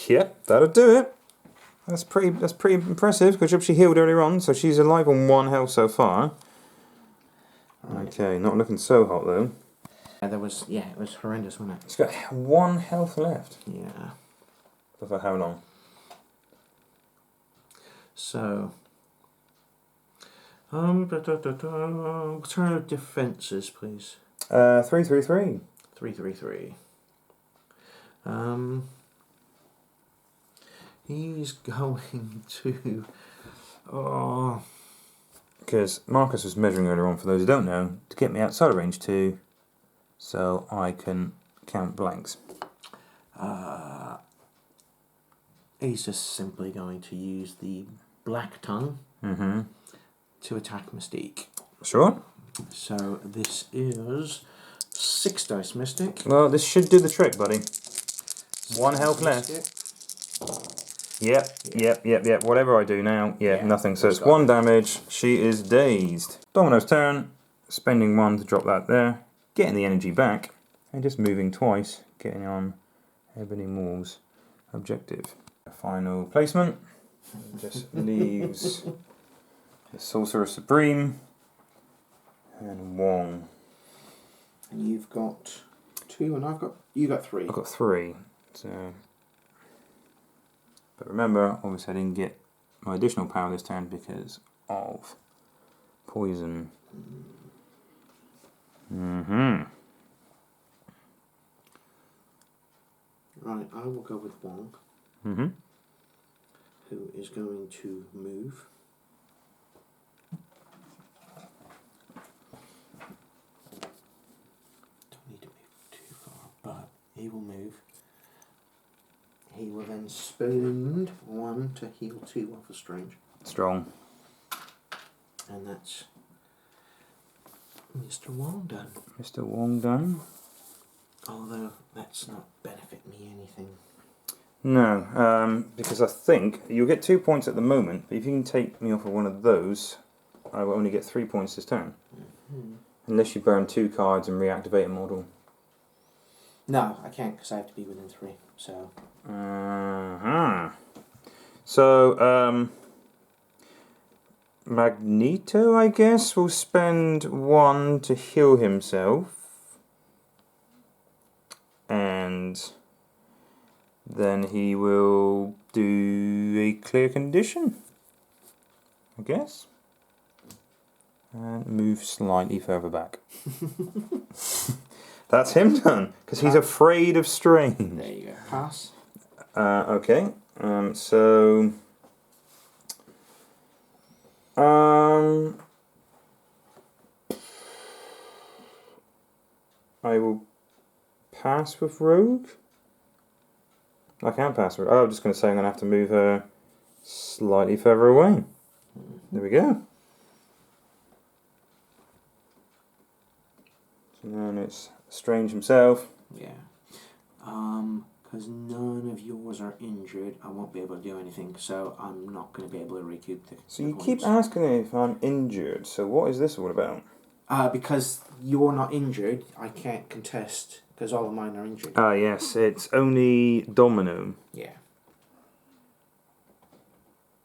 [SPEAKER 1] Yep, that'll do it. That's pretty impressive, because she healed earlier on, so she's alive on 1 health so far.
[SPEAKER 2] Right.
[SPEAKER 1] Okay, not looking so hot though.
[SPEAKER 2] It was horrendous, wasn't it?
[SPEAKER 1] She's got 1 health left.
[SPEAKER 2] Yeah.
[SPEAKER 1] For how long?
[SPEAKER 2] So, what's her defences, please?
[SPEAKER 1] 333.
[SPEAKER 2] 333. He's going to... Oh...
[SPEAKER 1] Because Marcus was measuring earlier on, for those who don't know, to get me outside of range 2, so I can count blanks.
[SPEAKER 2] He's just simply going to use the Black Tongue to attack Mystique.
[SPEAKER 1] Sure.
[SPEAKER 2] So this is 6 dice Mystic.
[SPEAKER 1] Well, this should do the trick, buddy. 1 health left. Yep. Whatever I do now, nothing. So it's 1 damage. She is dazed. Domino's turn. Spending 1 to drop that there. Getting the energy back. And just moving twice. Getting on Ebony Moore's objective. Final placement. Just leaves the Sorcerer Supreme. And Wong.
[SPEAKER 2] And you've got 2 and you got 3.
[SPEAKER 1] I've got 3. So... But remember, obviously I didn't get my additional power this turn because of poison. Right,
[SPEAKER 2] I will go with Wong. Who is going to move. Don't need to move too far, but he will move. He will then spend 1 to heal 2 off of Strange.
[SPEAKER 1] Strong.
[SPEAKER 2] And that's Mr. Wong done.
[SPEAKER 1] Mr. Wong done.
[SPEAKER 2] Although that's not benefit me anything.
[SPEAKER 1] No, because I think you'll get 2 points at the moment, but if you can take me off of one of those, I will only get 3 points this turn. Unless you burn 2 cards and reactivate a model.
[SPEAKER 2] No, I can't because I have to be within 3. So.
[SPEAKER 1] So, Magneto, I guess, will spend 1 to heal himself. And then he will do a clear condition. I guess. And move slightly further back. That's him done, because he's afraid of Strange.
[SPEAKER 2] There you go. Pass.
[SPEAKER 1] Okay. So... I will pass with Rogue. I can pass with. Oh, I'm just going to say I'm going to have to move her slightly further away. There we go. So then it's Strange himself.
[SPEAKER 2] Yeah. Because none of yours are injured, I won't be able to do anything, so I'm not going to be able to recoup the
[SPEAKER 1] So you
[SPEAKER 2] points.
[SPEAKER 1] keep asking me if I'm injured. So what is this all about?
[SPEAKER 2] Because you're not injured, I can't contest, because all of mine are injured.
[SPEAKER 1] Ah, yes. It's only Domino.
[SPEAKER 2] Yeah.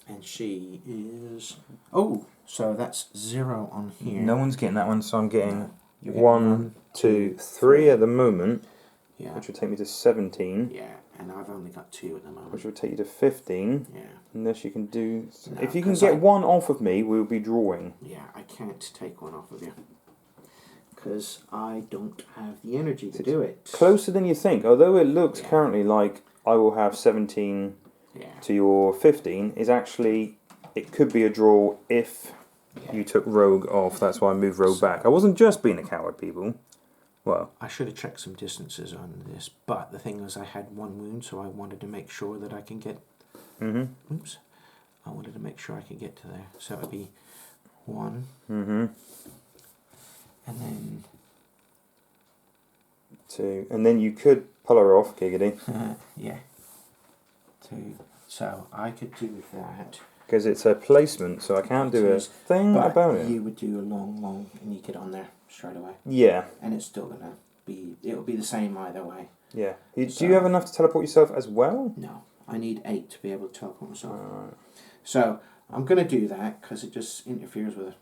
[SPEAKER 2] And she is... Oh, so that's 0 on here.
[SPEAKER 1] No one's getting that one, so I'm getting
[SPEAKER 2] No, you're getting
[SPEAKER 1] 1, 2, 3 at the moment,
[SPEAKER 2] Yeah.
[SPEAKER 1] which will take me to 17.
[SPEAKER 2] Yeah, and I've only got 2 at the moment.
[SPEAKER 1] Which will take you to 15.
[SPEAKER 2] Yeah.
[SPEAKER 1] Unless you can do...
[SPEAKER 2] No,
[SPEAKER 1] if you can
[SPEAKER 2] 'cause
[SPEAKER 1] get
[SPEAKER 2] I-
[SPEAKER 1] one off of me, we'll be drawing.
[SPEAKER 2] Yeah, I can't take one off of you. Because I don't have the energy to do it.
[SPEAKER 1] Closer than you think. Although it looks
[SPEAKER 2] Yeah.
[SPEAKER 1] currently like I will have 17
[SPEAKER 2] Yeah.
[SPEAKER 1] to your 15, is actually... It could be a draw if
[SPEAKER 2] Yeah.
[SPEAKER 1] you took Rogue off. That's why I moved Rogue back. I wasn't just being a coward, people. Well...
[SPEAKER 2] I should have checked some distances on this, but the thing was I had 1 wound, so I wanted to make sure that I can get...
[SPEAKER 1] Mm-hmm.
[SPEAKER 2] Oops. I wanted to make sure I could get to there. So it would be 1.
[SPEAKER 1] Mm-hmm.
[SPEAKER 2] And then...
[SPEAKER 1] 2. And then you could pull her off, Giggity.
[SPEAKER 2] yeah. 2. So I could do that.
[SPEAKER 1] Because it's a placement, so I can't do a thing
[SPEAKER 2] But
[SPEAKER 1] about it.
[SPEAKER 2] you would do a long, and you get on there straight away.
[SPEAKER 1] Yeah,
[SPEAKER 2] And it's still going to be... It'll be the same either way.
[SPEAKER 1] yeah. Do you have enough to teleport yourself as well?
[SPEAKER 2] No. I need 8 to be able to teleport myself.
[SPEAKER 1] Alright.
[SPEAKER 2] So I'm going to do that because it just interferes with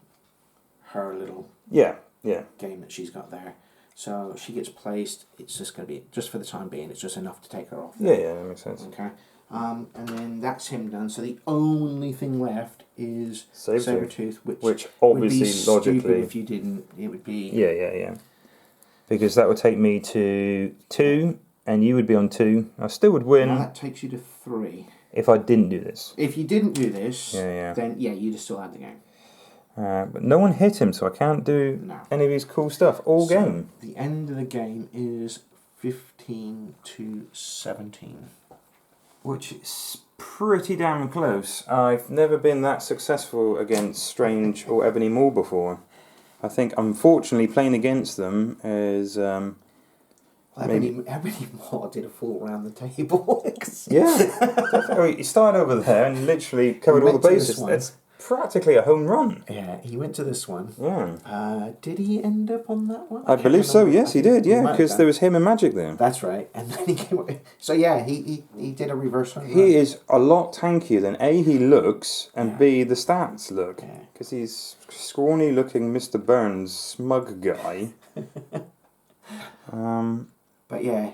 [SPEAKER 2] her little
[SPEAKER 1] Yeah, yeah.
[SPEAKER 2] game that she's got there. So she gets placed. It's just going to be, just for the time being, it's just enough to take her off.
[SPEAKER 1] Yeah, yeah, that makes sense.
[SPEAKER 2] Okay. And then that's him done. So the only thing left is
[SPEAKER 1] Sabretooth,
[SPEAKER 2] Sabretooth,
[SPEAKER 1] which
[SPEAKER 2] would be
[SPEAKER 1] obviously
[SPEAKER 2] stupid
[SPEAKER 1] logically...
[SPEAKER 2] if you didn't. It would be...
[SPEAKER 1] Yeah, yeah, yeah. Because that would take me to 2, and you would be on 2. I still would win
[SPEAKER 2] Now that takes you to 3.
[SPEAKER 1] if I didn't do this.
[SPEAKER 2] If you didn't do this,
[SPEAKER 1] Yeah.
[SPEAKER 2] then yeah, you'd have still had the game.
[SPEAKER 1] But no one hit him, so I can't do
[SPEAKER 2] No.
[SPEAKER 1] any of these cool stuff all
[SPEAKER 2] So
[SPEAKER 1] game.
[SPEAKER 2] the end of the game is 15 to 17.
[SPEAKER 1] Which is pretty damn close. I've never been that successful against Strange or Ebony Maw before. I think, unfortunately, playing against them is...
[SPEAKER 2] Ebony Maw did a fall around the table.
[SPEAKER 1] Yeah. He started over there and literally covered all the
[SPEAKER 2] went to this
[SPEAKER 1] bases.
[SPEAKER 2] one.
[SPEAKER 1] It's practically a home run.
[SPEAKER 2] Yeah, he went to this one.
[SPEAKER 1] Yeah.
[SPEAKER 2] Did he end up on that one?
[SPEAKER 1] I believe so, yes, he did, yeah,
[SPEAKER 2] might have
[SPEAKER 1] because
[SPEAKER 2] done.
[SPEAKER 1] there was him and Magic there.
[SPEAKER 2] That's right. And then he came away. So yeah, he did a reverse home run.
[SPEAKER 1] He is a lot tankier than A, he looks, and
[SPEAKER 2] Yeah.
[SPEAKER 1] B, the stats look.
[SPEAKER 2] Yeah.
[SPEAKER 1] Because he's scrawny looking Mr. Burns, smug guy.
[SPEAKER 2] But yeah,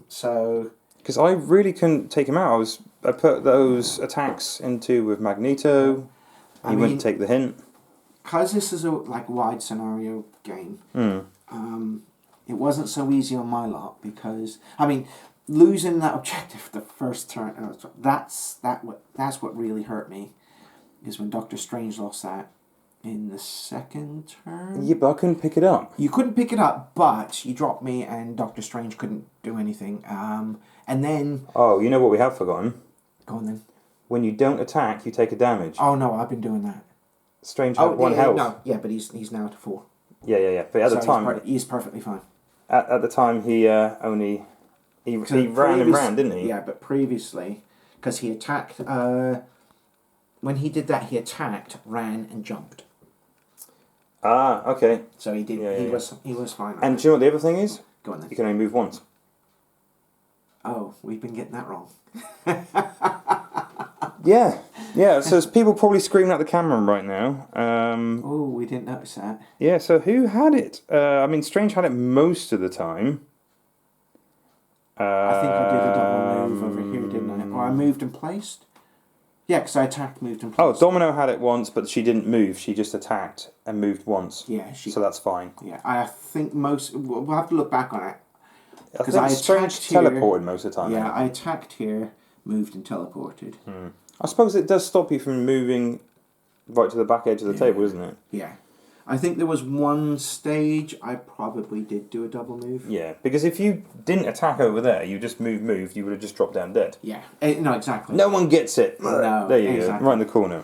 [SPEAKER 2] so...
[SPEAKER 1] Because I really couldn't take him out. I put those attacks into with Magneto. He
[SPEAKER 2] I mean,
[SPEAKER 1] wouldn't take the hint.
[SPEAKER 2] because this is a wide scenario game,
[SPEAKER 1] Hmm.
[SPEAKER 2] it wasn't so easy on my lot because losing that objective the first turn, that's what really hurt me, is when Doctor Strange lost that in the second turn.
[SPEAKER 1] Yeah, but I couldn't pick it up.
[SPEAKER 2] You couldn't pick it up, but you dropped me and Doctor Strange couldn't do anything. And then
[SPEAKER 1] Oh, you know what we have forgotten?
[SPEAKER 2] go on then.
[SPEAKER 1] When you don't attack, you take a damage.
[SPEAKER 2] Oh no, I've been doing that.
[SPEAKER 1] Strange had one health.
[SPEAKER 2] No, yeah, but he's now to 4.
[SPEAKER 1] Yeah. But at the
[SPEAKER 2] So
[SPEAKER 1] time,
[SPEAKER 2] he's perfectly fine.
[SPEAKER 1] at the time, he only he ran and ran, didn't he?
[SPEAKER 2] Yeah, but previously, because he attacked. When he did that, he attacked, ran, and jumped.
[SPEAKER 1] Ah, okay.
[SPEAKER 2] So he did.
[SPEAKER 1] Yeah,
[SPEAKER 2] he
[SPEAKER 1] yeah.
[SPEAKER 2] was fine.
[SPEAKER 1] And do you know what the other thing is?
[SPEAKER 2] Go on then.
[SPEAKER 1] You can only move once.
[SPEAKER 2] Oh, we've been getting that wrong.
[SPEAKER 1] Yeah. So there's people probably screaming at the camera right now.
[SPEAKER 2] Oh, we didn't notice that.
[SPEAKER 1] Yeah. So who had it? Strange had it most of the time.
[SPEAKER 2] I think I did the double move over here, didn't I? Or I moved and placed. Yeah, because I attacked, moved, and
[SPEAKER 1] Oh,
[SPEAKER 2] placed.
[SPEAKER 1] Domino had it once, but she didn't move. She just attacked and moved once.
[SPEAKER 2] Yeah,
[SPEAKER 1] So that's fine.
[SPEAKER 2] Yeah, I think most... We'll have to look back on it.
[SPEAKER 1] I think Strange teleported most of the time.
[SPEAKER 2] Yeah, I attacked here, moved, and teleported.
[SPEAKER 1] I suppose it does stop you from moving right to the back edge of the table, isn't it?
[SPEAKER 2] Yeah. I think there was one stage I probably did do a double move.
[SPEAKER 1] Yeah, because if you didn't attack over there, you just moved, you would have just dropped down dead.
[SPEAKER 2] Yeah, no, exactly.
[SPEAKER 1] No one gets it.
[SPEAKER 2] No,
[SPEAKER 1] there you
[SPEAKER 2] exactly.
[SPEAKER 1] go, right in the corner.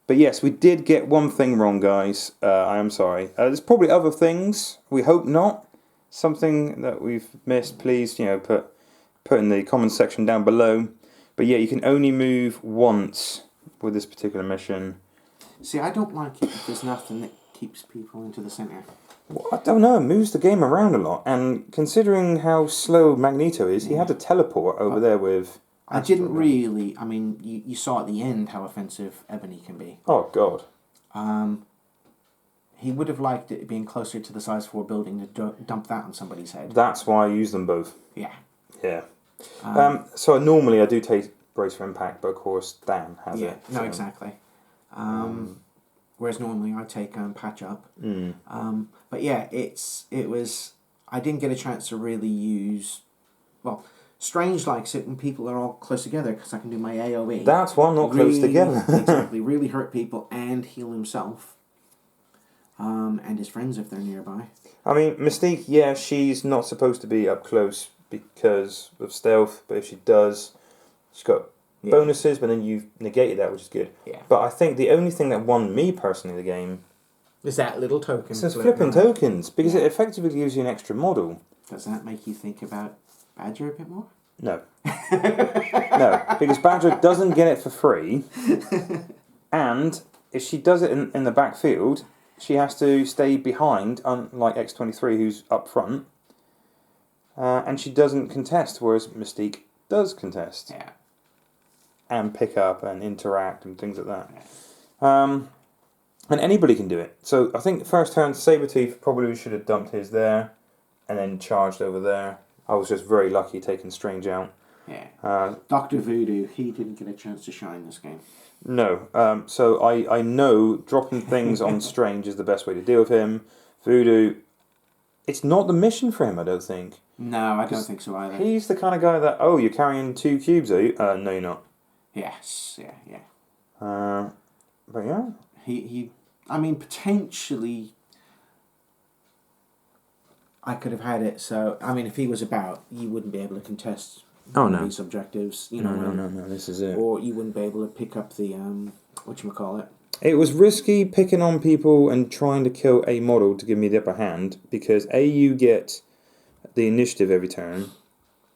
[SPEAKER 1] But yes, we did get one thing wrong, guys. I am sorry. There's probably other things. We hope not. Something that we've missed, please, put in the comments section down below. But yeah, you can only move once with this particular mission.
[SPEAKER 2] See, I don't like it if there's nothing that keeps people into the centre.
[SPEAKER 1] Well, I don't know, it moves the game around a lot. And considering how slow Magneto is, he had to teleport over there with...
[SPEAKER 2] I didn't really... I mean, you saw at the end how offensive Ebony can be.
[SPEAKER 1] Oh, God.
[SPEAKER 2] He would have liked it being closer to the size 4 building to dump that on somebody's head.
[SPEAKER 1] That's why I use them both.
[SPEAKER 2] Yeah.
[SPEAKER 1] Yeah. So normally I do take Brace for Impact, but of course Dan has it.
[SPEAKER 2] No, exactly. Whereas normally I take Patch Up. But yeah, it was... I didn't get a chance to really use... Well, Strange likes it when people are all close together because I can do my AoE.
[SPEAKER 1] That's why I'm not close together.
[SPEAKER 2] Exactly. Really hurt people and heal himself. And his friends if they're nearby.
[SPEAKER 1] I mean, Mystique, yeah, she's not supposed to be up close because of stealth, but if she does, she's got bonuses, but then you've negated that, which is good.
[SPEAKER 2] Yeah.
[SPEAKER 1] But I think the only thing that won me personally in the game
[SPEAKER 2] is that little token.
[SPEAKER 1] is those flipping tokens, because it effectively gives you an extra model.
[SPEAKER 2] Does that make you think about Badger a bit more?
[SPEAKER 1] No. No, because Badger doesn't get it for free, and if she does it in the backfield, she has to stay behind, unlike X-23, who's up front. And she doesn't contest, whereas Mystique does contest.
[SPEAKER 2] Yeah.
[SPEAKER 1] And pick up and interact and things like that. And anybody can do it. So I think first turn, Sabretooth probably should have dumped his there and then charged over there. I was just very lucky taking Strange out.
[SPEAKER 2] Yeah. Dr. Voodoo, he didn't get a chance to shine this game.
[SPEAKER 1] No. So I know dropping things on Strange is the best way to deal with him. Voodoo, it's not the mission for him, I don't think.
[SPEAKER 2] No, I don't think so either.
[SPEAKER 1] He's the kind of guy that, oh, you're carrying 2 cubes, are you? No, you're not.
[SPEAKER 2] Yes, yeah.
[SPEAKER 1] But yeah.
[SPEAKER 2] He I mean, potentially I could have had it, so, I mean, if he was about, you wouldn't be able to contest these objectives,
[SPEAKER 1] No, this is it.
[SPEAKER 2] Or you wouldn't be able to pick up the, whatchamacallit.
[SPEAKER 1] It was risky picking on people and trying to kill a model to give me the upper hand, because A, you get the initiative every turn,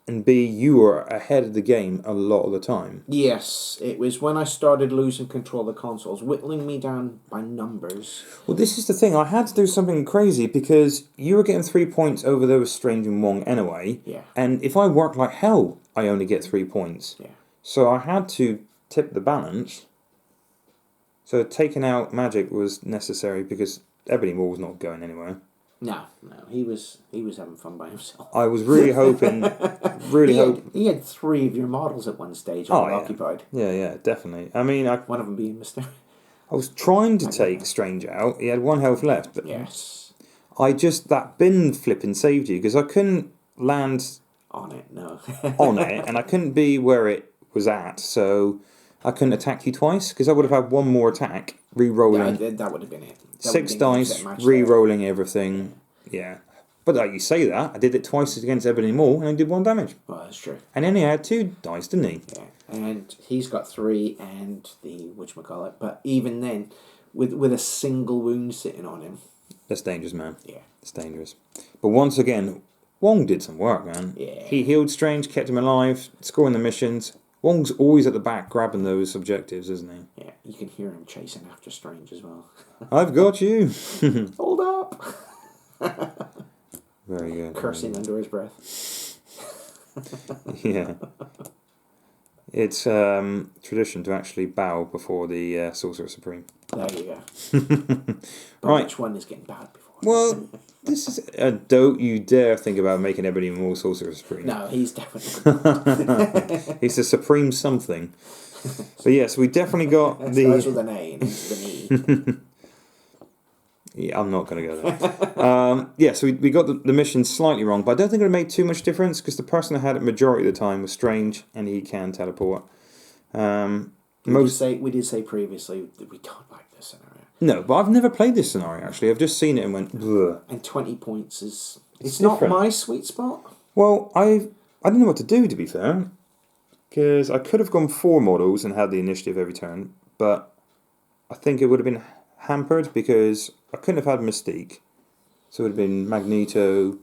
[SPEAKER 1] and B, you are ahead of the game a lot of the time.
[SPEAKER 2] Yes, it was when I started losing control of the consoles, whittling me down by numbers.
[SPEAKER 1] Well, this is the thing, I had to do something crazy, because you were getting 3 points over there with Strange and Wong anyway, and if I work like hell, I only get 3 points.
[SPEAKER 2] Yeah.
[SPEAKER 1] So I had to tip the balance. So taking out Magic was necessary, because Ebony Wall was not going anywhere.
[SPEAKER 2] No, he was having fun by himself.
[SPEAKER 1] I was really hoping,
[SPEAKER 2] He had 3 of your models at one stage occupied.
[SPEAKER 1] Yeah, definitely. I mean,
[SPEAKER 2] one of them being Mr.
[SPEAKER 1] I was trying to take Strange out. He had 1 health left, but
[SPEAKER 2] yes,
[SPEAKER 1] that bin flipping saved you, because I couldn't land
[SPEAKER 2] on it. No,
[SPEAKER 1] on it, and I couldn't be where it was at, so I couldn't attack you twice, because I would have had 1 more attack, re-rolling.
[SPEAKER 2] Yeah, that would have been it.
[SPEAKER 1] 6 dice, re-rolling everything. Yeah. But you say that, I did it twice against Ebony Maw, and I did 1 damage.
[SPEAKER 2] Well, that's true.
[SPEAKER 1] And then he had 2 dice, didn't he?
[SPEAKER 2] Yeah. And he's got 3 and the whatchamacallit. But even then, with a single wound sitting on him.
[SPEAKER 1] That's dangerous, man.
[SPEAKER 2] Yeah.
[SPEAKER 1] It's dangerous. But once again, Wong did some work, man.
[SPEAKER 2] Yeah.
[SPEAKER 1] He healed Strange, kept him alive, scoring the missions. Wong's always at the back grabbing those objectives, isn't he?
[SPEAKER 2] Yeah, you can hear him chasing after Strange as well.
[SPEAKER 1] I've got you.
[SPEAKER 2] Hold up.
[SPEAKER 1] Very good.
[SPEAKER 2] Cursing under his breath.
[SPEAKER 1] Yeah. It's tradition to actually bow before the Sorcerer Supreme.
[SPEAKER 2] There you go.
[SPEAKER 1] Right.
[SPEAKER 2] Which one is getting bowed before?
[SPEAKER 1] Well, this is... don't you dare think about making Ebony Maw Sorcerer Supreme.
[SPEAKER 2] No, he's definitely...
[SPEAKER 1] He's the supreme something. But yes, we definitely got
[SPEAKER 2] Starts with an A and ends with an E.
[SPEAKER 1] Yeah, I'm not going to go there. Yeah, so we got the mission slightly wrong, but I don't think it made too much difference because the person that had it majority of the time was Strange, and he can teleport.
[SPEAKER 2] We did say previously that we don't like this scenario.
[SPEAKER 1] No, but I've never played this scenario, actually. I've just seen it and went, ugh.
[SPEAKER 2] And 20 points is... It's
[SPEAKER 1] different.
[SPEAKER 2] not my sweet spot.
[SPEAKER 1] Well, I didn't know what to do, to be fair, because I could have gone 4 models and had the initiative every turn, but I think it would have been hampered because I couldn't have had Mystique. So it would have been Magneto.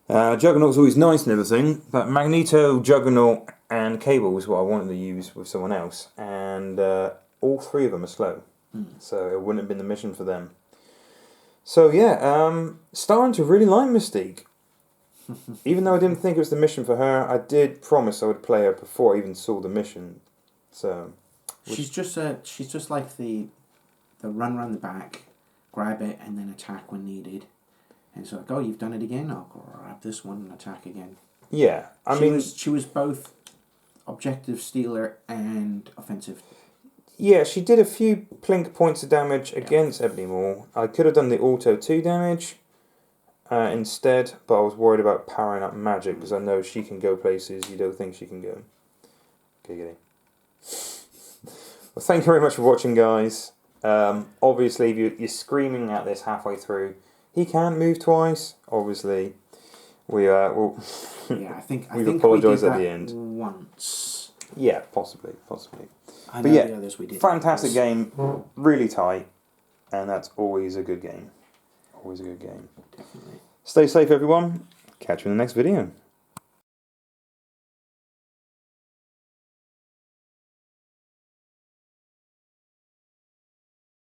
[SPEAKER 1] Juggernaut was always nice and everything, but Magneto, Juggernaut, and Cable was what I wanted to use with someone else, and all 3 of them are slow, so it wouldn't have been the mission for them. So yeah, starting to really like Mystique. Even though I didn't think it was the mission for her, I did promise I would play her before I even saw the mission. So
[SPEAKER 2] she's just like the run around the back, grab it, and then attack when needed. And it's like, oh, you've done it again? I'll grab this one and attack again.
[SPEAKER 1] Yeah, I mean...
[SPEAKER 2] She was both objective stealer and offensive.
[SPEAKER 1] Yeah, she did a few plink points of damage against Ebony Maw. I could have done the auto 2 damage instead, but I was worried about powering up magic because I know she can go places you don't think she can go. Giggity. Well, thank you very much for watching, guys. Obviously, if you're screaming at this halfway through, he can't move twice. Obviously, we will.
[SPEAKER 2] Yeah, I think
[SPEAKER 1] apologise
[SPEAKER 2] we did
[SPEAKER 1] at the
[SPEAKER 2] that
[SPEAKER 1] end.
[SPEAKER 2] Once.
[SPEAKER 1] Yeah, possibly.
[SPEAKER 2] I know
[SPEAKER 1] But yeah,
[SPEAKER 2] the others we did.
[SPEAKER 1] fantastic game, really tight, and that's always a good game. Always a good game.
[SPEAKER 2] Definitely.
[SPEAKER 1] Stay safe, everyone. Catch you in the next video.